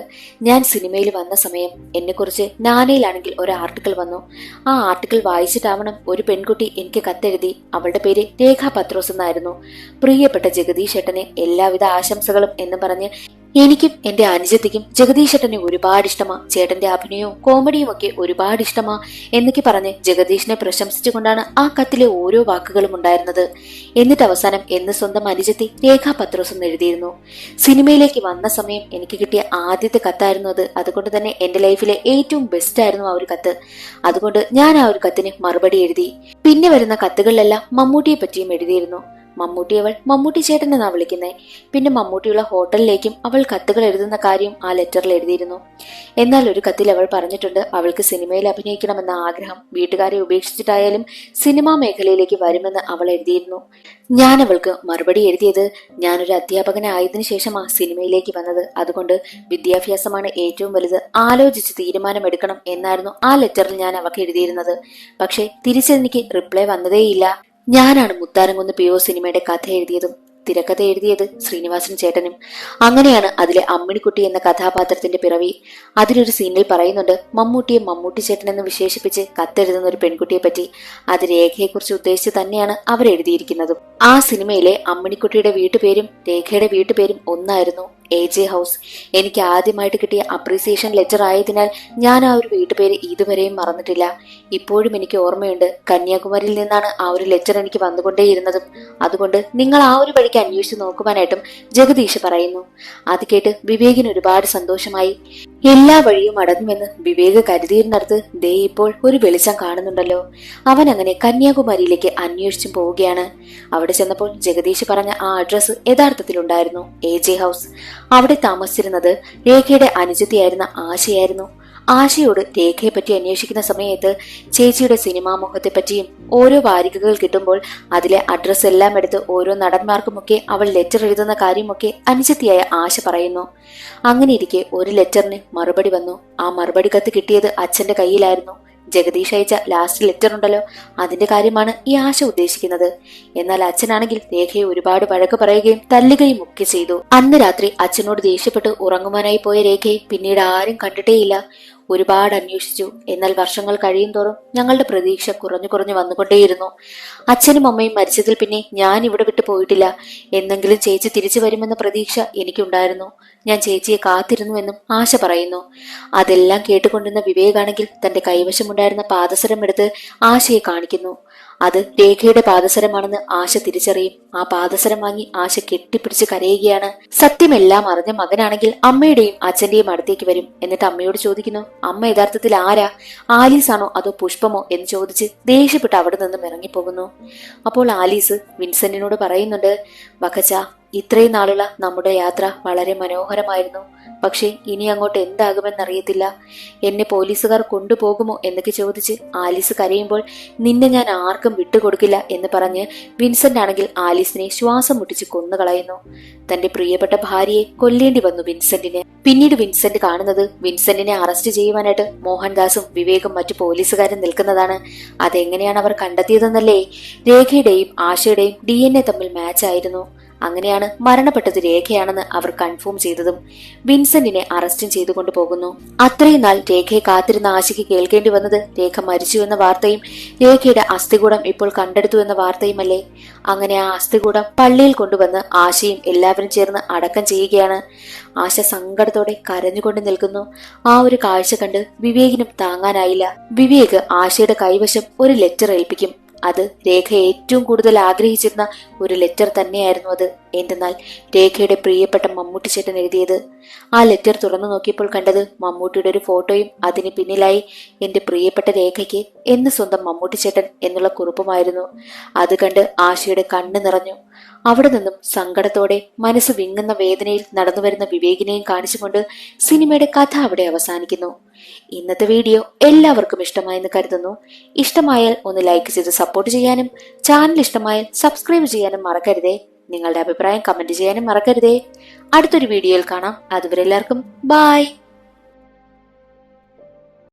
ഞാൻ സിനിമയിൽ വന്ന സമയം എന്നെക്കുറിച്ച് നാനയിലാണെങ്കിൽ ഒരു ആർട്ടിക്കിൾ വന്നു. ആ ആർട്ടിക്കിൾ വായിച്ചിട്ടാവണം ഒരു പെൺകുട്ടി എനിക്ക് കത്തെഴുതി. അവളുടെ പേര് രേഖ പത്രോസ് എന്നായിരുന്നു. പ്രിയപ്പെട്ട ജഗദീഷ് ഏട്ടന് എല്ലാവിധ ആശംസകളും എന്ന് പറഞ്ഞ് എനിക്കും എന്റെ അനുജത്തിക്കും ജഗദീഷ് ഏട്ടനെ ഒരുപാട് ഇഷ്ടമാ, ചേട്ടന്റെ അഭിനയവും കോമഡിയും ഒക്കെ ഒരുപാട് ഇഷ്ടമാ എന്നൊക്കെ പറഞ്ഞ് ജഗദീഷിനെ പ്രശംസിച്ചുകൊണ്ടാണ് ആ കത്തിലെ ഓരോ വാക്കുകളും ഉണ്ടായിരുന്നത്. എന്നിട്ട് അവസാനം എന്ന് സ്വന്തം അനുജത്തി രേഖാ പത്രോസ് എന്ന് എഴുതിയിരുന്നു. സിനിമയിലേക്ക് വന്ന സമയം എനിക്ക് കിട്ടിയ ആദ്യത്തെ കത്തായിരുന്നു അത്. അതുകൊണ്ട് തന്നെ എന്റെ ലൈഫിലെ ഏറ്റവും ബെസ്റ്റ് ആയിരുന്നു ആ ഒരു കത്ത്. അതുകൊണ്ട് ഞാൻ ആ ഒരു കത്തിന് മറുപടി എഴുതി. പിന്നെ വരുന്ന കത്തുകളിലെല്ലാം മമ്മൂട്ടിയെ പറ്റിയും എഴുതിയിരുന്നു. മമ്മൂട്ടി അവൾ മമ്മൂട്ടി ചേട്ടൻ എന്നാ വിളിക്കുന്നത്. പിന്നെ മമ്മൂട്ടിയുള്ള ഹോട്ടലിലേക്കും അവൾ കത്തുകൾ എഴുതുന്ന കാര്യം ആ ലെറ്ററിൽ എഴുതിയിരുന്നു. എന്നാൽ ഒരു കത്തിൽ അവൾ പറഞ്ഞിട്ടുണ്ട് അവൾക്ക് സിനിമയിൽ അഭിനയിക്കണമെന്ന ആഗ്രഹം വീട്ടുകാരെ ഉപേക്ഷിച്ചിട്ടായാലും സിനിമാ മേഖലയിലേക്ക് വരുമെന്ന് അവൾ എഴുതിയിരുന്നു. ഞാൻ അവൾക്ക് മറുപടി എഴുതിയത് ഞാനൊരു അധ്യാപകനായതിനു ശേഷമാ സിനിമയിലേക്ക് വന്നത്. അതുകൊണ്ട് വിദ്യാഭ്യാസമാണ് ഏറ്റവും വലുത്, ആലോചിച്ച് തീരുമാനമെടുക്കണം എന്നായിരുന്നു ആ ലെറ്ററിൽ ഞാൻ അവൾക്ക് എഴുതിയിരുന്നത്. പക്ഷെ തിരിച്ചെനിക്ക് റിപ്ലൈ വന്നതേയില്ല. ഞാനാണ് മുത്താനംകുന്ന് പിയോ സിനിമയുടെ കഥ എഴുതിയതും തിരക്കഥ എഴുതിയത് ശ്രീനിവാസൻ ചേട്ടനും. അങ്ങനെയാണ് അതിലെ അമ്മിണിക്കുട്ടി എന്ന കഥാപാത്രത്തിന്റെ പിറവി. അതിലൊരു സീനിൽ പറയുന്നുണ്ട് മമ്മൂട്ടിയെ മമ്മൂട്ടി ചേട്ടൻ എന്ന് വിശേഷിപ്പിച്ച് കത്തെഴുതുന്ന ഒരു പെൺകുട്ടിയെ പറ്റി. അത് രേഖയെക്കുറിച്ച് ഉദ്ദേശിച്ച് തന്നെയാണ് അവർ എഴുതിയിരിക്കുന്നതും. ആ സിനിമയിലെ അമ്മിണിക്കുട്ടിയുടെ വീട്ടുപേരും രേഖയുടെ വീട്ടുപേരും ഒന്നായിരുന്നു, AJ ഹൗസ്. എനിക്ക് ആദ്യമായിട്ട് കിട്ടിയ അപ്രീസിയേഷൻ ലെറ്റർ ആയതിനാൽ ഞാൻ ആ ഒരു വീട്ടുപേര് ഇതുവരെയും മറന്നിട്ടില്ല. ഇപ്പോഴും എനിക്ക് ഓർമ്മയുണ്ട് കന്യാകുമാരിയിൽ നിന്നാണ് ആ ഒരു ലെറ്റർ എനിക്ക് വന്നുകൊണ്ടേയിരുന്നതും. അതുകൊണ്ട് നിങ്ങൾ ആ ഒരു വഴിക്ക് അന്വേഷിച്ച് നോക്കുവാനായിട്ടും ജഗദീഷ് പറയുന്നു. അത് കേട്ട് വിവേകിന് ഒരുപാട് സന്തോഷമായി. എല്ലാ വഴിയും അടങ്ങുമെന്ന് വിവേക് കരുതിയിരുന്നിടത്ത് ദേ ഇപ്പോൾ ഒരു വെളിച്ചം കാണുന്നുണ്ടല്ലോ. അവൻ അങ്ങനെ കന്യാകുമാരിയിലേക്ക് അന്വേഷിച്ചു പോവുകയാണ്. അവിടെ ചെന്നപ്പോൾ ജഗദീഷ് പറഞ്ഞ ആ അഡ്രസ് യഥാർത്ഥത്തിലുണ്ടായിരുന്നു, AJ ഹൗസ്. അവിടെ താമസിച്ചിരുന്നത് രേഖയുടെ അനുജത്തിയായിരുന്ന ആശയായിരുന്നു. ആശയോട് രേഖയെപ്പറ്റി അന്വേഷിക്കുന്ന സമയത്ത് ചേച്ചിയുടെ സിനിമാ മോഹത്തെപ്പറ്റിയും ഓരോ വാരികകൾ കിട്ടുമ്പോൾ അതിലെ അഡ്രസ് എല്ലാം എടുത്ത് ഓരോ നടന്മാർക്കുമൊക്കെ അവൾ ലെറ്റർ എഴുതുന്ന കാര്യമൊക്കെ അനുജത്തിയായ ആശ പറയുന്നു. അങ്ങനെ ഇരിക്കെ ഒരു ലെറ്ററിന് മറുപടി വന്നു. ആ മറുപടി കത്ത് കിട്ടിയത് അച്ഛന്റെ കയ്യിലായിരുന്നു. ജഗദീഷ് അയച്ച ലാസ്റ്റ് ലെറ്റർ ഉണ്ടല്ലോ, അതിന്റെ കാര്യമാണ് ഈ ആശ ഉദ്ദേശിക്കുന്നത്. എന്നാൽ അച്ഛനാണെങ്കിൽ രേഖയെ ഒരുപാട് വഴക്ക് പറയുകയും തല്ലുകയും ഒക്കെ ചെയ്തു. അന്ന് രാത്രി അച്ഛനോട് ദേഷ്യപ്പെട്ട് ഉറങ്ങുവാനായി പോയ രേഖയെ പിന്നീട് ആരും കണ്ടിട്ടേയില്ല. ഒരുപാട് അന്വേഷിച്ചു. എന്നാൽ വർഷങ്ങൾ കഴിയും തോറും ഞങ്ങളുടെ പ്രതീക്ഷ കുറഞ്ഞു കുറഞ്ഞു വന്നുകൊണ്ടേയിരുന്നു. അച്ഛനും അമ്മയും മരിച്ചതിൽ പിന്നെ ഞാൻ ഇവിടെ വിട്ടു പോയിട്ടില്ല. എന്നെങ്കിലും ചേച്ചി തിരിച്ചു വരുമെന്ന പ്രതീക്ഷ എനിക്കുണ്ടായിരുന്നു. ഞാൻ ചേച്ചിയെ കാത്തിരുന്നു എന്നും ആശ പറയുന്നു. അതെല്ലാം കേട്ടുകൊണ്ടിരുന്ന വിവേകാണെങ്കിൽ തന്റെ കൈവശമുണ്ടായിരുന്ന പാദസരം എടുത്ത് ആശയെ കാണിക്കുന്നു. അത് രേഖയുടെ പാദസരമാണെന്ന് ആശ തിരിച്ചറിയും. ആ പാദസരം വാങ്ങി ആശ കെട്ടിപ്പിടിച്ച് കരയുകയാണ്. സത്യമെല്ലാം അറിഞ്ഞ മകനാണെങ്കിൽ അമ്മയുടെയും അച്ഛന്റെയും അടുത്തേക്ക് വരും. എന്നിട്ട് അമ്മയോട് ചോദിക്കുന്നു, അമ്മ യഥാർത്ഥത്തിൽ ആരാ, ആലീസ് ആണോ അതോ പുഷ്പമോ എന്ന് ചോദിച്ച് ദേഷ്യപ്പെട്ട് അവിടെ നിന്നും ഇറങ്ങിപ്പോകുന്നു. അപ്പോൾ ആലീസ് വിൻസെന്റിനോട് പറയുന്നുണ്ട്, വഖച്ച, ഇത്രയും നാളുള്ള നമ്മുടെ യാത്ര വളരെ മനോഹരമായിരുന്നു. പക്ഷെ ഇനി അങ്ങോട്ട് എന്താകുമെന്നറിയത്തില്ല. എന്നെ പോലീസുകാർ കൊണ്ടുപോകുമോ എന്നൊക്കെ ചോദിച്ച് ആലീസ് കരയുമ്പോൾ നിന്നെ ഞാൻ ആർക്കും വിട്ടുകൊടുക്കില്ല എന്ന് പറഞ്ഞ് വിൻസെന്റ് ആണെങ്കിൽ ആലീസിനെ ശ്വാസം മുട്ടിച്ച് കൊന്നുകളയുന്നു. തന്റെ പ്രിയപ്പെട്ട ഭാര്യയെ കൊല്ലേണ്ടി വന്നു വിൻസെന്റിന്. പിന്നീട് വിൻസെന്റ് കാണുന്നത് വിൻസെന്റിനെ അറസ്റ്റ് ചെയ്യുവാനായിട്ട് മോഹൻദാസും വിവേകും മറ്റു പോലീസുകാരും നിൽക്കുന്നതാണ്. അതെങ്ങനെയാണ് അവർ കണ്ടെത്തിയതെന്നല്ലേ? രേഖയുടെയും ആശയുടെയും DNA തമ്മിൽ മാച്ച് ആയിരുന്നു. അങ്ങനെയാണ് മരണപ്പെട്ടത് രേഖയാണെന്ന് അവർ കൺഫേം ചെയ്തതും വിൻസെന്റിനെ അറസ്റ്റും ചെയ്തുകൊണ്ടു പോകുന്നു. അത്രയും നാൾ രേഖയെ കാത്തിരുന്ന ആശയ്ക്ക് കേൾക്കേണ്ടി വന്നത് രേഖ മരിച്ചു എന്ന വാർത്തയും രേഖയുടെ അസ്ഥികൂടം ഇപ്പോൾ കണ്ടെടുത്തു എന്ന വാർത്തയുമല്ലേ? അങ്ങനെ ആ അസ്ഥികൂടം പള്ളിയിൽ കൊണ്ടുവന്ന് ആശയും എല്ലാവരും ചേർന്ന് അടക്കം ചെയ്യുകയാണ്. ആശ സങ്കടത്തോടെ കരഞ്ഞുകൊണ്ട് നിൽക്കുന്നു. ആ ഒരു കാഴ്ച കണ്ട് വിവേകിനും താങ്ങാനായില്ല. വിവേക് ആശയുടെ കൈവശം ഒരു ലെറ്റർ ഏൽപ്പിക്കും. അത് രേഖ ഏറ്റവും കൂടുതൽ ആഗ്രഹിച്ചിരുന്ന ഒരു ലെറ്റർ തന്നെയായിരുന്നു അത്. എന്തെന്നാൽ രേഖയുടെ പ്രിയപ്പെട്ട മമ്മൂട്ടി ചേട്ടൻ എഴുതിയത്. ആ ലെറ്റർ തുറന്നു നോക്കിയപ്പോൾ കണ്ടത് മമ്മൂട്ടിയുടെ ഒരു ഫോട്ടോയും അതിന് പിന്നിലായി എന്റെ പ്രിയപ്പെട്ട രേഖയ്ക്ക് എന്ന് സ്വന്തം മമ്മൂട്ടി ചേട്ടൻ എന്നുള്ള കുറിപ്പുമായിരുന്നു. അത് കണ്ട് ആശയുടെ കണ്ണ് നിറഞ്ഞു. അവിടെ നിന്നും സങ്കടത്തോടെ മനസ്സ് വിങ്ങുന്ന വേദനയിൽ നടന്നു വരുന്ന വിവേകിനെയും കാണിച്ചുകൊണ്ട് സിനിമയുടെ കഥ അവിടെ അവസാനിക്കുന്നു. ഇന്നത്തെ വീഡിയോ എല്ലാവർക്കും ഇഷ്ടമായെന്ന് കരുതുന്നു. ഇഷ്ടമായാൽ ഒന്ന് ലൈക്ക് ചെയ്ത് സപ്പോർട്ട് ചെയ്യാനും ചാനൽ ഇഷ്ടമായാൽ സബ്സ്ക്രൈബ് ചെയ്യാനും മറക്കരുതേ. നിങ്ങളുടെ അഭിപ്രായം കമന്റ് ചെയ്യാനും മറക്കരുതേ. അടുത്തൊരു വീഡിയോയിൽ കാണാം. അതുവരെ എല്ലാവർക്കും ബൈ.